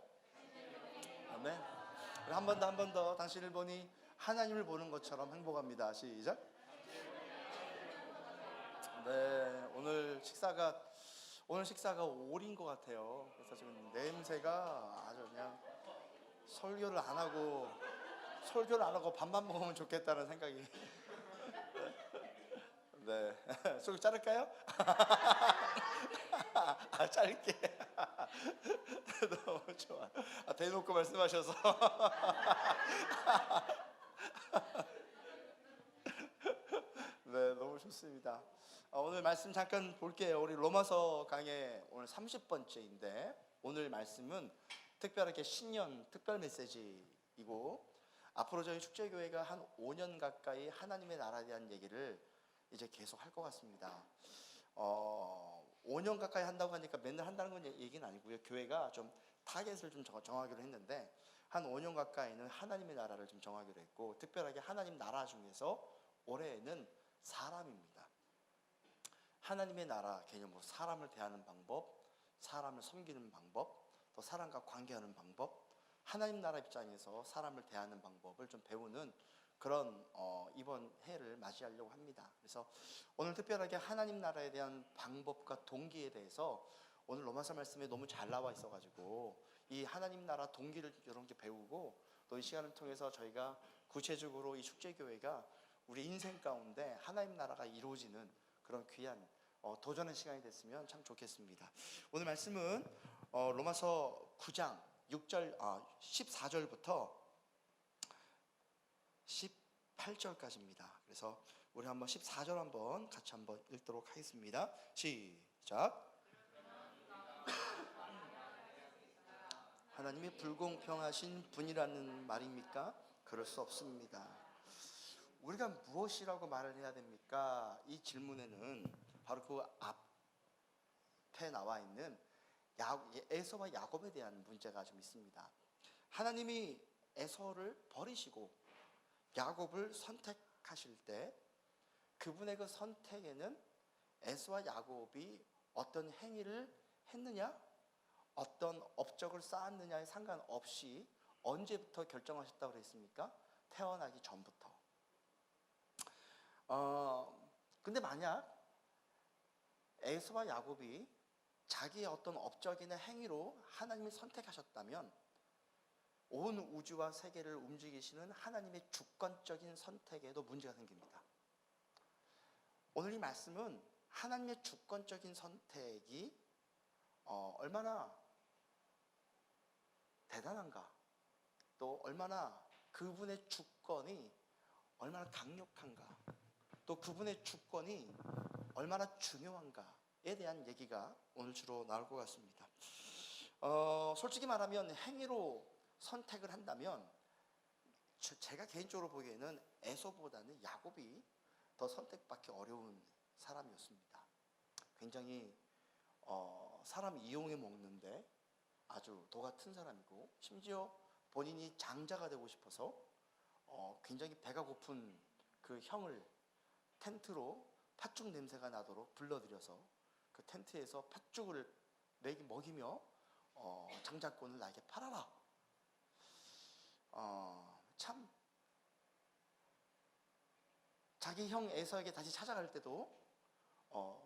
아멘. 한 번 더 당신을 보니 하나님을 보는 것처럼 행복합니다. 시작. 네, 오늘 식사가 오리인 것 같아요. 그래서 지금 냄새가 아주 그냥 설교를 안 하고 밥만 먹으면 좋겠다는 생각이. 네, 소리 자를까요? 짧게. 너무 좋아. 대놓고 말씀하셔서. 네, 너무 좋습니다. 오늘 말씀 잠깐 볼게요. 우리 로마서 강의 오늘 30번째인데 오늘 말씀은 특별하게 신년 특별 메시지이고 앞으로 저희 축제교회가 한 5년 가까이 하나님의 나라에 대한 얘기를 이제 계속 할 것 같습니다. 5년 가까이 한다고 하니까 맨날 한다는 건 얘기는 아니고요. 교회가 좀 타겟을 좀 정하기로 했는데 한 5년 가까이는 하나님의 나라를 좀 정하기로 했고 특별하게 하나님 나라 중에서 올해에는 사람입니다. 하나님의 나라 개념으로 사람을 대하는 방법, 사람을 섬기는 방법, 또 사람과 관계하는 방법, 하나님 나라 입장에서 사람을 대하는 방법을 좀 배우는 그런 이번 해를 맞이하려고 합니다. 그래서 오늘 특별하게 하나님 나라에 대한 방법과 동기에 대해서 오늘 로마서 말씀에 너무 잘 나와 있어가지고 이 하나님 나라 동기를 여러분께 배우고 또 이 시간을 통해서 저희가 구체적으로 이 축제교회가 우리 인생 가운데 하나님 나라가 이루어지는 그런 귀한 도전의 시간이 됐으면 참 좋겠습니다. 오늘 말씀은 로마서 9장 14절부터 18절까지입니다. 그래서 우리 한번 14절 한번 같이 한번 읽도록 하겠습니다. 시작. 하나님이 불공평하신 분이라는 말입니까? 그럴 수 없습니다. 우리가 무엇이라고 말을 해야 됩니까? 이 질문에는 바로 그 앞에 나와 있는 에서와 야곱에 대한 문제가 좀 있습니다. 하나님이 에서를 버리시고 야곱을 선택하실 때 그분의 그 선택에는 에서와 야곱이 어떤 행위를 했느냐, 어떤 업적을 쌓았느냐에 상관없이 언제부터 결정하셨다고 그랬습니까? 태어나기 전부터. 근데 만약 에서와 야곱이 자기의 어떤 업적이나 행위로 하나님이 선택하셨다면 온 우주와 세계를 움직이시는 하나님의 주권적인 선택에도 문제가 생깁니다. 오늘 이 말씀은 하나님의 주권적인 선택이 얼마나 대단한가, 또 얼마나 그분의 주권이 얼마나 강력한가, 또 그분의 주권이 얼마나 중요한가에 대한 얘기가 오늘 주로 나올 것 같습니다. 솔직히 말하면 행위로 선택을 한다면 제가 개인적으로 보기에는 에서보다는 야곱이 더 선택받기 어려운 사람이었습니다. 굉장히 사람 이용해 먹는데 아주 도 같은 사람이고 심지어 본인이 장자가 되고 싶어서 굉장히 배가 고픈 그 형을 텐트로 팥죽 냄새가 나도록 불러들여서 그 텐트에서 팥죽을 먹이며 장자권을 나에게 팔아라. 참 자기 형 에서에게 다시 찾아갈 때도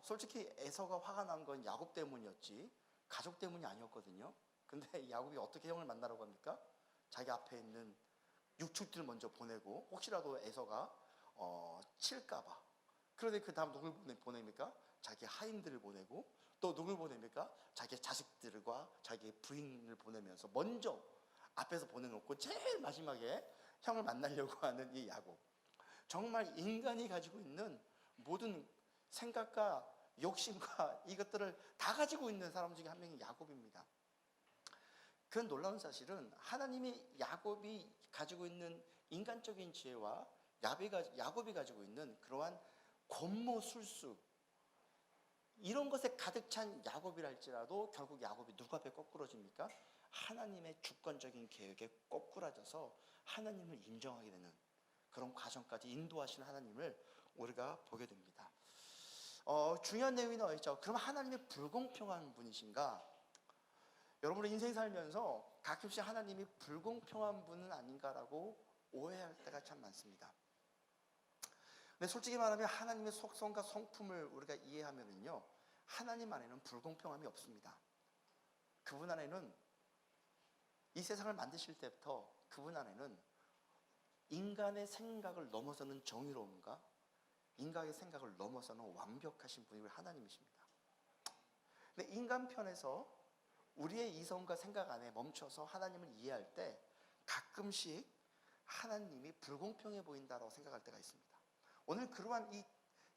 솔직히 에서가 화가 난 건 야곱 때문이었지 가족 때문이 아니었거든요. 근데 야곱이 어떻게 형을 만나라고 합니까? 자기 앞에 있는 육축들을 먼저 보내고 혹시라도 에서가 칠까봐. 그런데 그 다음 누굴 보냅니까? 자기 하인들을 보내고 또 누굴 보냅니까? 자기 자식들과 자기 부인을 보내면서 먼저 앞에서 보내놓고 제일 마지막에 형을 만나려고 하는 이 야곱. 정말 인간이 가지고 있는 모든 생각과 욕심과 이것들을 다 가지고 있는 사람 중에 한 명이 야곱입니다. 그 놀라운 사실은 하나님이 야곱이 가지고 있는 인간적인 지혜와 야곱이 가지고 있는 그러한 권모술수, 이런 것에 가득 찬 야곱이랄지라도 결국 야곱이 누구 앞에 거꾸러집니까? 하나님의 주권적인 계획에 거꾸라져서 하나님을 인정하게 되는 그런 과정까지 인도하신 하나님을 우리가 보게 됩니다. 중요한 내용이 나와 있죠. 그럼 하나님의 불공평한 분이신가? 여러분의 인생 살면서 가끔씩 하나님이 불공평한 분은 아닌가라고 오해할 때가 참 많습니다. 근데 솔직히 말하면 하나님의 속성과 성품을 우리가 이해하면은요, 하나님 안에는 불공평함이 없습니다. 그분 안에는, 이 세상을 만드실 때부터 그분 안에는 인간의 생각을 넘어서는 정의로움과 인간의 생각을 넘어서는 완벽하신 분이 하나님이십니다. 근데 인간 편에서 우리의 이성과 생각 안에 멈춰서 하나님을 이해할 때 가끔씩 하나님이 불공평해 보인다고 생각할 때가 있습니다. 오늘 그러한 이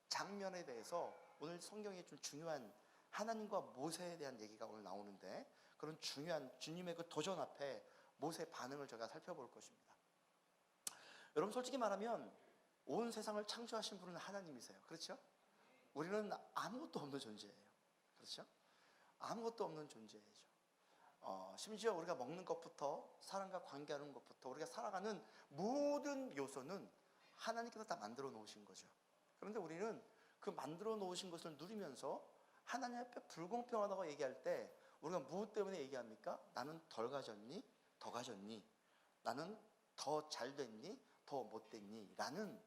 장면에 대해서 오늘 성경에 좀 중요한 하나님과 모세에 대한 얘기가 오늘 나오는데, 그런 중요한 주님의 그 도전 앞에 모세의 반응을 제가 살펴볼 것입니다. 여러분, 솔직히 말하면 온 세상을 창조하신 분은 하나님이세요. 그렇죠? 우리는 아무것도 없는 존재예요. 그렇죠? 아무것도 없는 존재죠. 심지어 우리가 먹는 것부터 사람과 관계하는 것부터 우리가 살아가는 모든 요소는 하나님께서 다 만들어 놓으신 거죠. 그런데 우리는 그 만들어 놓으신 것을 누리면서 하나님 앞에 불공평하다고 얘기할 때 우리가 무엇 때문에 얘기합니까? 나는 덜 가졌니? 더 가졌니? 나는 더 잘 됐니? 더 못 됐니? 라는,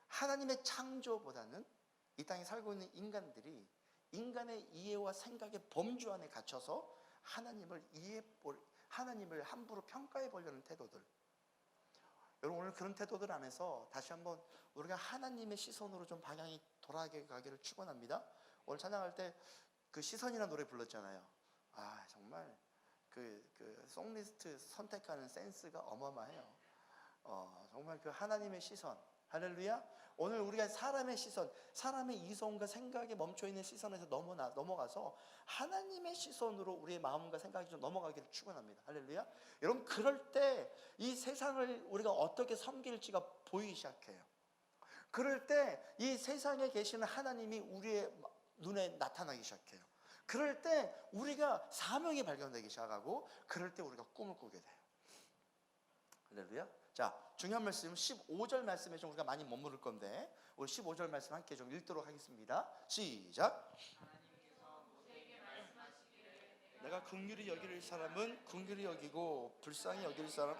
하나님의 창조보다는 이 땅에 살고 있는 인간들이 인간의 이해와 생각의 범주 안에 갇혀서 하나님을 함부로 평가해 보려는 태도들. 여러분, 오늘 그런 태도들 안에서 다시 한번 우리가 하나님의 시선으로 좀 방향이 돌아가기를 축원합니다. 오늘 찬양할 때 그 시선이라는 노래 불렀잖아요. 정말 그 송리스트 선택하는 센스가 어마어마해요. 정말 그 하나님의 시선, 할렐루야. 오늘 우리가 사람의 시선, 사람의 이성과 생각에 멈춰있는 시선에서 넘어가서 하나님의 시선으로 우리의 마음과 생각이 좀 넘어가기를 축원합니다. 할렐루야. 여러분, 그럴 때 이 세상을 우리가 어떻게 섬길지가 보이기 시작해요. 그럴 때 이 세상에 계시는 하나님이 우리의 눈에 나타나기 시작해요. 그럴 때 우리가 사명이 발견되기 시작하고, 그럴 때 우리가 꿈을 꾸게 돼요. 할렐루야. 자, 중요한 말씀 15절 말씀에 좀 우리가 많이 머무를 건데, 우리 15절 말씀 함께 좀 읽도록 하겠습니다. 시작. 내가 긍휼히 여길 사람은 긍휼히 여기고 불쌍히 여길 사람은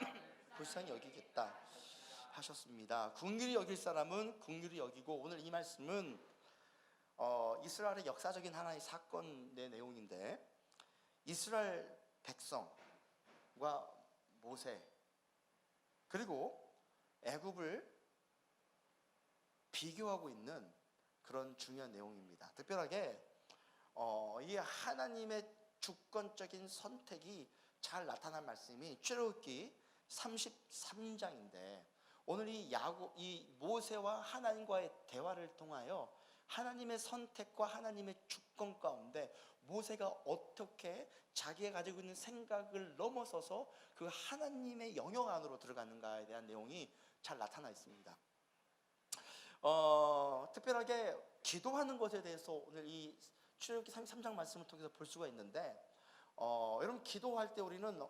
불쌍히 여기겠다 하셨습니다. 긍휼히 여길 사람은 긍휼히 여기고, 오늘 이 말씀은 이스라엘의 역사적인 하나의 사건의 내용인데, 이스라엘 백성과 모세 그리고 애굽을 비교하고 있는 그런 중요한 내용입니다. 특별하게 이 하나님의 주권적인 선택이 잘 나타난 말씀이 출애굽기 33장인데, 오늘 이 모세와 하나님과의 대화를 통하여 하나님의 선택과 하나님의 주권 가운데 모세가 어떻게 자기가 가지고 있는 생각을 넘어서서 그 하나님의 영역 안으로 들어가는가에 대한 내용이 잘 나타나 있습니다. 특별하게 기도하는 것에 대해서 오늘 이 출애굽기 33장 말씀을 통해서 볼 수가 있는데, 여러분, 기도할 때 우리는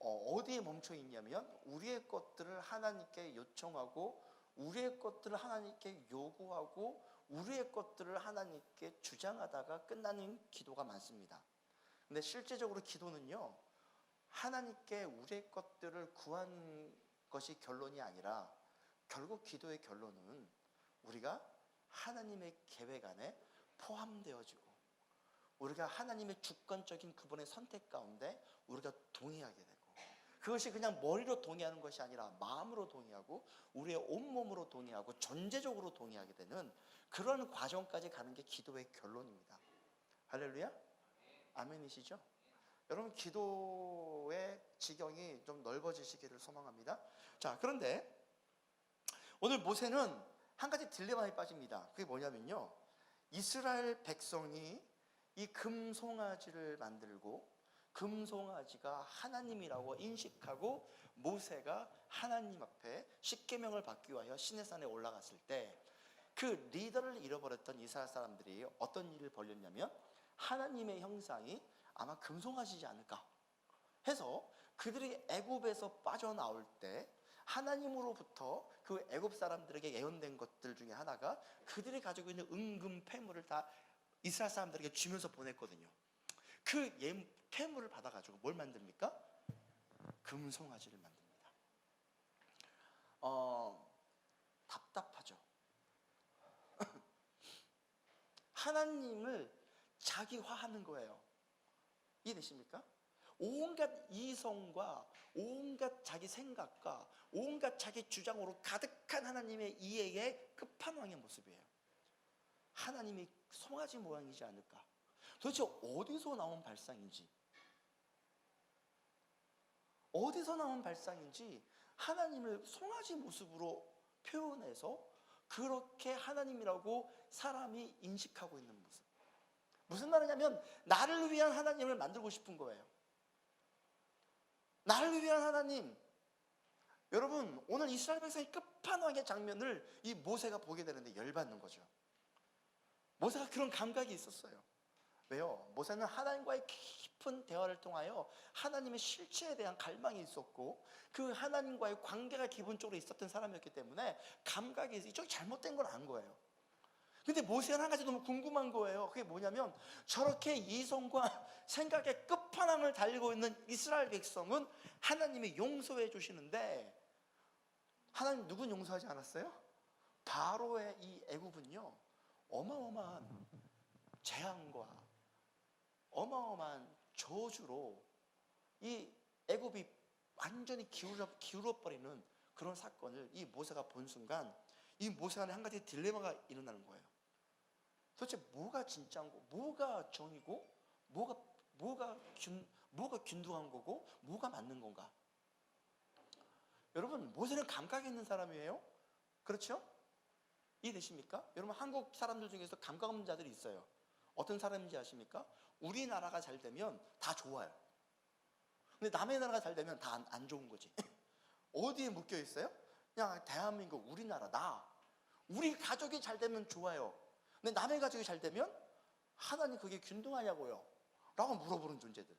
어디에 멈춰 있냐면 우리의 것들을 하나님께 요청하고, 우리의 것들을 하나님께 요구하고, 우리의 것들을 하나님께 주장하다가 끝나는 기도가 많습니다. 근데 실제적으로 기도는요, 하나님께 우리의 것들을 구한 것이 결론이 아니라, 결국 기도의 결론은 우리가 하나님의 계획 안에 포함되어지고, 우리가 하나님의 주권적인 그분의 선택 가운데 우리가 동의하게 되고, 그것이 그냥 머리로 동의하는 것이 아니라 마음으로 동의하고 우리의 온몸으로 동의하고 전제적으로 동의하게 되는 그런 과정까지 가는 게 기도의 결론입니다. 할렐루야? 아멘이시죠? 여러분, 기도의 지경이 좀 넓어지시기를 소망합니다. 자, 그런데 오늘 모세는 한 가지 딜레마에 빠집니다. 그게 뭐냐면요, 이스라엘 백성이 이 금송아지를 만들고 금송아지가 하나님이라고 인식하고 모세가 하나님 앞에 십계명을 받기 위하여 시내산에 올라갔을 때 그 리더를 잃어버렸던 이스라엘 사람들이 어떤 일을 벌였냐면 하나님의 형상이 아마 금송아지지 않을까 해서 그들이 애굽에서 빠져나올 때 하나님으로부터 그 애굽 사람들에게 예언된 것들 중에 하나가 그들이 가지고 있는 은금 폐물을 다 이스라엘 사람들에게 주면서 보냈거든요. 그 폐물을 받아가지고 뭘 만듭니까? 금송아지를 만듭니다. 답답하죠. 하나님을 자기화하는 거예요. 이해되십니까? 온갖 이성과 온갖 자기 생각과 온갖 자기 주장으로 가득한 하나님의 이해의 끝판왕의 모습이에요. 하나님이 송아지 모양이지 않을까? 도대체 어디서 나온 발상인지, 하나님을 송아지 모습으로 표현해서 그렇게 하나님이라고 사람이 인식하고 있는 모습. 무슨 말이냐면 나를 위한 하나님을 만들고 싶은 거예요. 나를 위한 하나님. 여러분, 오늘 이스라엘 백성의 끝판왕의 장면을 이 모세가 보게 되는데 열받는 거죠. 모세가 그런 감각이 있었어요. 왜요? 모세는 하나님과의 깊은 대화를 통하여 하나님의 실체에 대한 갈망이 있었고 그 하나님과의 관계가 기본적으로 있었던 사람이었기 때문에 감각이 이쪽이 잘못된 걸 안 거예요. 근데 모세는 한 가지 너무 궁금한 거예요. 그게 뭐냐면 저렇게 이성과 생각의 끝판왕을 달리고 있는 이스라엘 백성은 하나님이 용서해 주시는데 하나님 누군 용서하지 않았어요? 바로의 이 애굽은요 어마어마한 재앙과 어마어마한 저주로 이 애굽이 완전히 기울어버리는 그런 사건을 이 모세가 본 순간 이 모세 안에 한 가지 딜레마가 일어나는 거예요. 도대체 뭐가 진짜인 거, 뭐가 정이고 뭐가 균등한 거고 뭐가 맞는 건가? 여러분, 모세는 감각이 있는 사람이에요. 그렇죠? 이해되십니까? 여러분, 한국 사람들 중에서 감각 없는 자들이 있어요. 어떤 사람인지 아십니까? 우리나라가 잘 되면 다 좋아요. 근데 남의 나라가 잘 되면 다 안 좋은 거지. 어디에 묶여 있어요? 그냥 대한민국, 우리나라, 우리 가족이 잘 되면 좋아요. 근데 남의 가족이 잘 되면 하나님 그게 균등하냐고요? 라고 물어보는 존재들.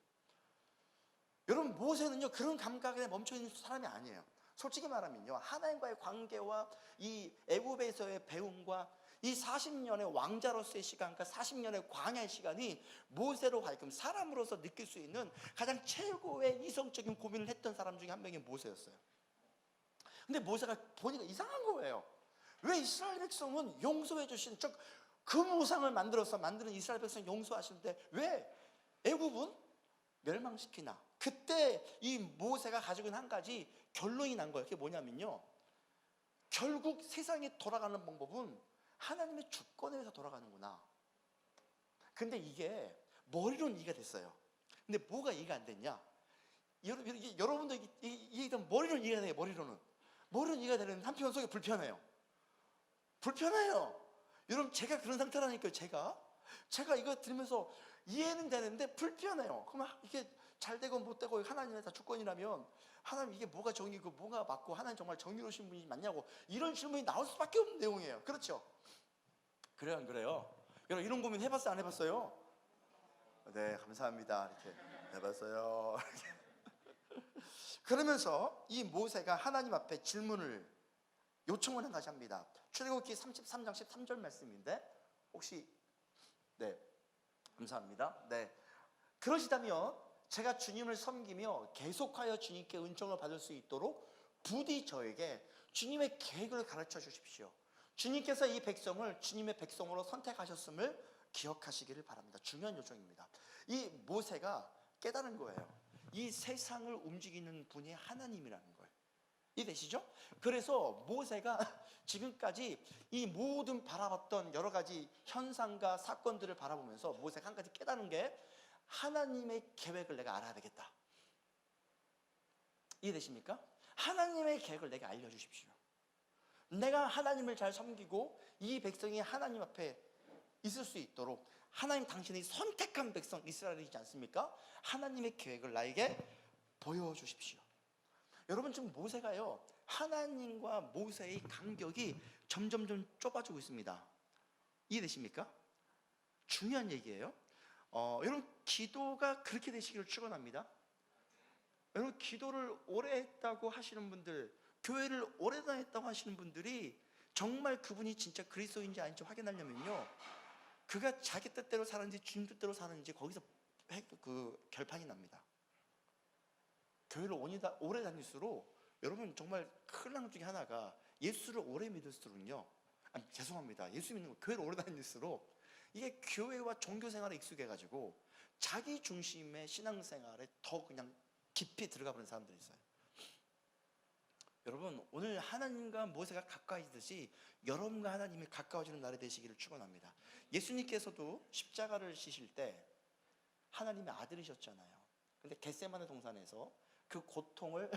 여러분, 모세는요 그런 감각에 멈춰있는 사람이 아니에요. 솔직히 말하면요, 하나님과의 관계와 이 애굽에서의 배움과 이 40년의 왕자로서의 시간과 40년의 광야의 시간이 모세로 하여금 사람으로서 느낄 수 있는 가장 최고의 이성적인 고민을 했던 사람 중에 한 명이 모세였어요. 근데 모세가 보니까 이상한 거예요. 왜 이스라엘 백성은 용서해 주신 즉 금우상을 만드는 이스라엘 백성 용서하시는데 왜 애굽은 멸망시키나? 그때 이 모세가 가지고 있는 한 가지 결론이 난 거예요. 그게 뭐냐면요, 결국 세상이 돌아가는 방법은 하나님의 주권에 의해서 돌아가는구나. 근데 이게 머리로는 이해가 됐어요. 근데 뭐가 이해가 안 됐냐? 여러분도 이게 머리로는 이해가 돼요. 머리로는 이해가 되는데 한편 속에 불편해요. 여러분, 제가 그런 상태라니까요. 제가 이거 들으면서 이해는 되는데 불편해요. 그러면 이게 잘 되고 못 되고 하나님의 다 주권이라면 하나님 이게 뭐가 정의고 뭐가 맞고 하나님 정말 정의로우신 분이 맞냐고 이런 질문이 나올 수밖에 없는 내용이에요. 그렇죠? 그래요, 안 그래요? 여러분, 이런 고민 해봤어요, 안 해봤어요? 네, 감사합니다. 이렇게 해봤어요. 그러면서 이 모세가 하나님 앞에 요청을 한 가지 합니다. 출애굽기 33장 13절 말씀인데 혹시 네, 감사합니다. 네, 그러시다면 제가 주님을 섬기며 계속하여 주님께 은총을 받을 수 있도록 부디 저에게 주님의 계획을 가르쳐 주십시오. 주님께서 이 백성을 주님의 백성으로 선택하셨음을 기억하시기를 바랍니다. 중요한 요청입니다. 이 모세가 깨달은 거예요. 이 세상을 움직이는 분이 하나님이라는 거예요. 이해되시죠? 그래서 모세가 지금까지 이 모든 바라봤던 여러 가지 현상과 사건들을 바라보면서 모세가 한 가지 깨달은 게 하나님의 계획을 내가 알아야 되겠다. 이해되십니까? 하나님의 계획을 내게 알려주십시오. 내가 하나님을 잘 섬기고 이 백성이 하나님 앞에 있을 수 있도록 하나님 당신이 선택한 백성 이스라엘이지 않습니까? 하나님의 계획을 나에게 보여주십시오. 여러분, 지금 모세가요, 하나님과 모세의 간격이 점점 좁아지고 있습니다. 이해되십니까? 중요한 얘기예요. 여러분, 기도가 그렇게 되시기를 축원합니다. 여러분, 기도를 오래 했다고 하시는 분들, 교회를 오래 다녔다고 하시는 분들이 정말 그분이 진짜 그리스도인지 아닌지 확인하려면요, 그가 자기 뜻대로 사는지 주님 뜻대로 사는지 거기서 그 결판이 납니다. 교회를 오래 다닐수록 여러분 정말 큰 랑 중에 하나가 예수를 오래 믿을수록요, 죄송합니다, 예수 믿는 거 교회를 오래 다닐수록 이게 교회와 종교 생활에 익숙해가지고 자기 중심의 신앙생활에 더 그냥 깊이 들어가 버리는 사람들이 있어요. 여러분, 오늘 하나님과 모세가 가까워지듯이 여러분과 하나님이 가까워지는 날이 되시기를 축원합니다. 예수님께서도 십자가를 지실 때 하나님의 아들이셨잖아요. 근데 겟세마네 동산에서 그 고통을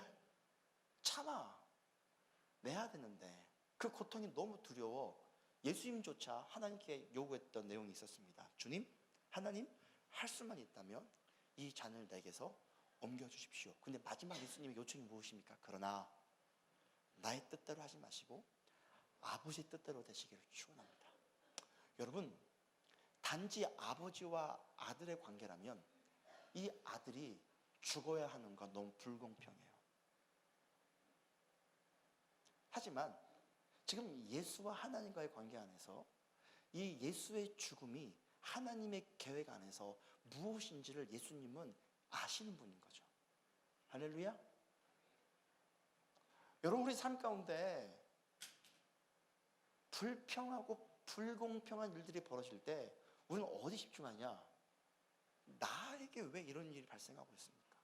참아내야 되는데 그 고통이 너무 두려워 예수님조차 하나님께 요구했던 내용이 있었습니다. 주님, 하나님, 할 수만 있다면 이 잔을 내게서 옮겨주십시오. 근데 마지막 예수님의 요청이 무엇입니까? 그러나 나의 뜻대로 하지 마시고 아버지 뜻대로 되시기를 축원합니다. 여러분, 단지 아버지와 아들의 관계라면 이 아들이 죽어야 하는 건 너무 불공평해요. 하지만 지금 예수와 하나님과의 관계 안에서 이 예수의 죽음이 하나님의 계획 안에서 무엇인지를 예수님은 아시는 분인 거죠. 할렐루야. 여러분, 우리 삶 가운데 불평하고 불공평한 일들이 벌어질 때 우리는 어디 집중하냐? 나에게 왜 이런 일이 발생하고 있습니까?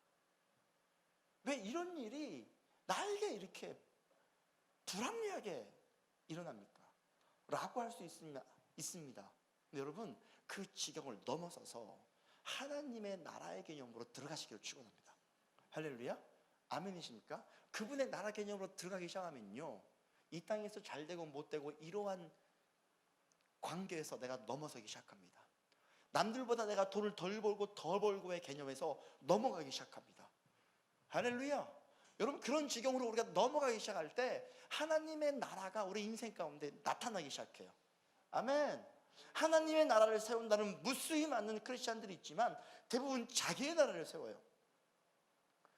왜 이런 일이 나에게 이렇게 불합리하게 일어납니까? 라고 할 수 있습니다. 근데 여러분, 그 지경을 넘어서서 하나님의 나라의 개념으로 들어가시기를 축원합니다. 할렐루야. 아멘이십니까? 그분의 나라 개념으로 들어가기 시작하면요, 이 땅에서 잘 되고 못 되고 이러한 관계에서 내가 넘어서기 시작합니다. 남들보다 내가 돈을 덜 벌고 더 벌고의 개념에서 넘어가기 시작합니다. 할렐루야. 여러분, 그런 지경으로 우리가 넘어가기 시작할 때 하나님의 나라가 우리 인생 가운데 나타나기 시작해요. 아멘. 하나님의 나라를 세운다는 무수히 많은 크리스찬들이 있지만 대부분 자기의 나라를 세워요.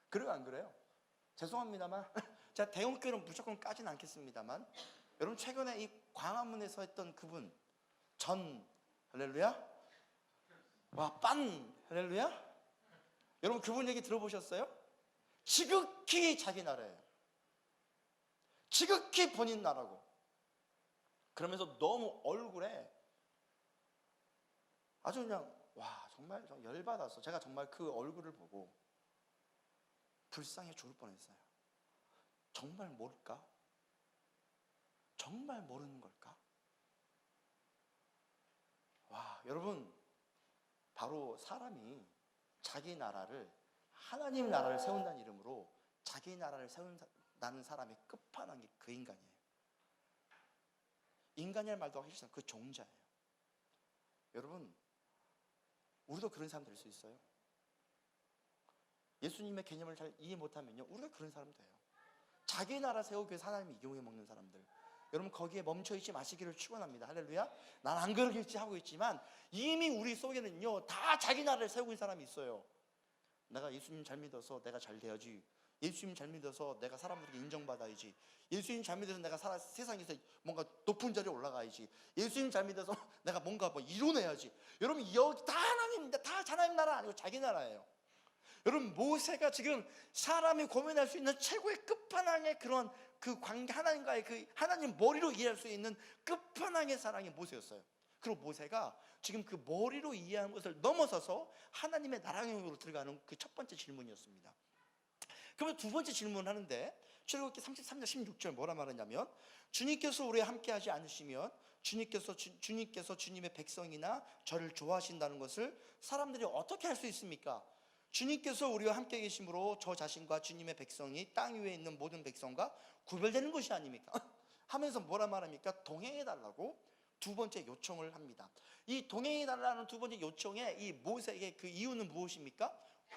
그래요, 안 그래요? 죄송합니다만 제가 대형교회는 무조건 까지는 않겠습니다만, 여러분, 최근에 이 광화문에서 했던 그분 할렐루야? 와, 할렐루야? 여러분, 그분 얘기 들어보셨어요? 지극히 자기 나라예요. 지극히 본인 나라고. 그러면서 너무 얼굴에 아주 그냥 정말 열받아서 제가 정말 그 얼굴을 보고 불쌍해 죽을 뻔했어요. 정말 모를까? 정말 모르는 걸까? 여러분, 바로 사람이 자기 나라를, 하나님 나라를 세운다는 이름으로 자기 나라를 세운다는 사람의 끝판왕이 그 인간이에요. 인간이라는 말도 하기 싫어요. 그 종자예요. 여러분, 우리도 그런 사람 될 수 있어요. 예수님의 개념을 잘 이해 못하면요, 우리가 그런 사람 돼요. 자기 나라 세우기 위해서 하나님이 이용해 먹는 사람들. 여러분, 거기에 멈춰있지 마시기를 축원합니다. 할렐루야. 난 안 그러겠지 하고 있지만 이미 우리 속에는요, 다 자기 나라를 세우고 있는 사람이 있어요. 내가 예수님 잘 믿어서 내가 잘 돼야지. 예수님 잘 믿어서 내가 사람들에게 인정받아야지. 예수님 잘 믿어서 내가 세상에서 뭔가 높은 자리에 올라가야지. 예수님 잘 믿어서 내가 뭔가 이뤄내야지. 여러분, 여기 다 하나님인데 다 하나님 나라 아니고 자기 나라예요. 여러분, 모세가 지금 사람이 고민할 수 있는 최고의 끝판왕의 그런 그 관계, 하나님과의 그 하나님 머리로 이해할 수 있는 끝판왕의 사랑이 모세였어요. 그리고 모세가 지금 그 머리로 이해하는 것을 넘어서서 하나님의 나라형으로 들어가는 그 첫 번째 질문이었습니다. 그러면 두 번째 질문을 하는데 출애굽기 33장 16절 뭐라 말하냐면, 주님께서 우리와 함께 하지 않으시면 주님께서 주님의 백성이나 저를 좋아하신다는 것을 사람들이 어떻게 할 수 있습니까? 주님께서 우리와 함께 계심으로 저 자신과 주님의 백성이 땅 위에 있는 모든 백성과 구별되는 것이 아닙니까? 하면서 뭐라 말합니까? 동행해 달라고 두 번째 요청을 합니다. 이 동행해 달라는 두 번째 요청에 이 모세에게 그 이유는 무엇입니까?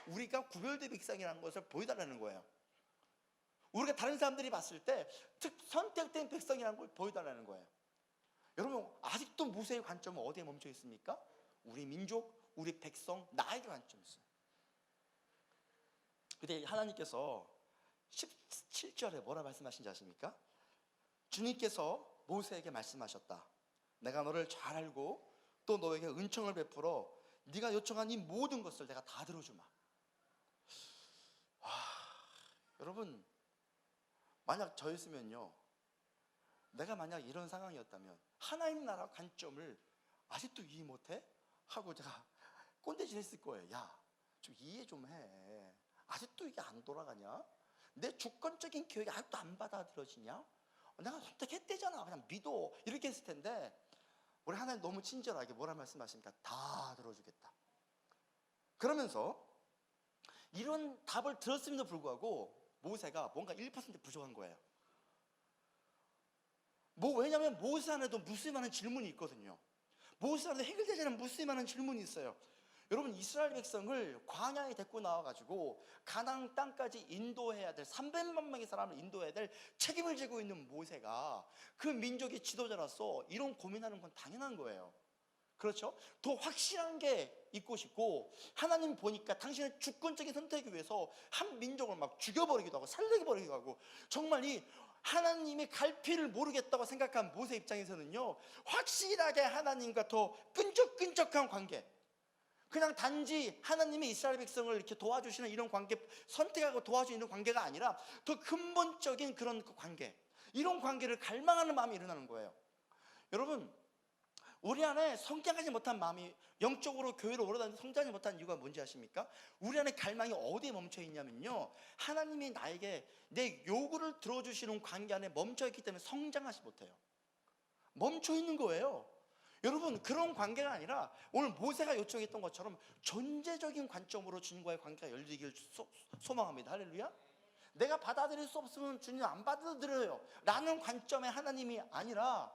우리가 구별된 백성이라는 것을 보여달라는 거예요. 우리가 다른 사람들이 봤을 때 선택된 백성이라는 걸 보여달라는 거예요. 여러분, 아직도 모세의 관점은 어디에 멈춰 있습니까? 우리 민족, 우리 백성, 나에게 관점이 있어요. 근데 하나님께서 17절에 뭐라 말씀하신지 아십니까? 주님께서 모세에게 말씀하셨다. 내가 너를 잘 알고 또 너에게 은총을 베풀어 네가 요청한 이 모든 것을 내가 다 들어주마. 여러분, 만약 저였으면요, 내가 만약 이런 상황이었다면 하나님 나라 관점을 아직도 이해 못해? 하고 제가 꼰대질 했을 거예요. 야, 좀 이해 좀 해. 아직도 이게 안 돌아가냐? 내 주권적인 교육이 아직도 안 받아들여지냐? 내가 선택했대잖아, 그냥 믿어, 이렇게 했을 텐데 우리 하나님 너무 친절하게 뭐라 말씀하십니까? 다 들어주겠다. 그러면서 이런 답을 들었음에도 불구하고 모세가 뭔가 1% 부족한 거예요. 왜냐하면 모세 안에도 무수히 질문이 있거든요. 모세 안에도 해결되지 않은 무수히 많은 질문이 있어요. 여러분, 이스라엘 백성을 광야에 데리고 나와가지고 가나안 땅까지 인도해야 될 300만 명의 사람을 인도해야 될 책임을 지고 있는 모세가 그 민족의 지도자로서 이런 고민하는 건 당연한 거예요. 그렇죠? 더 확실한 게 있고 싶고, 하나님 보니까 당신의 주권적인 선택을 위해서 한 민족을 막 죽여버리기도 하고 살려버리기도 하고, 정말 이 하나님의 갈피를 모르겠다고 생각한 모세 입장에서는요, 확실하게 하나님과 더 끈적끈적한 관계, 그냥 단지 하나님이 이스라엘 백성을 이렇게 도와주시는 이런 관계, 선택하고 도와주는 관계가 아니라 더 근본적인 그런 관계, 이런 관계를 갈망하는 마음이 일어나는 거예요. 여러분, 우리 안에 성장하지 못한 마음이, 영적으로 교회를 오래 다니면서 성장하지 못한 이유가 뭔지 아십니까? 우리 안에 갈망이 어디에 멈춰 있냐면요, 하나님이 나에게 내 요구를 들어주시는 관계 안에 멈춰 있기 때문에 성장하지 못해요. 멈춰 있는 거예요. 여러분, 그런 관계가 아니라 오늘 모세가 요청했던 것처럼 전제적인 관점으로 주님과의 관계가 열리길 소망합니다. 할렐루야. 내가 받아들일 수 없으면 주님 안 받아들여요 라는 관점의 하나님이 아니라,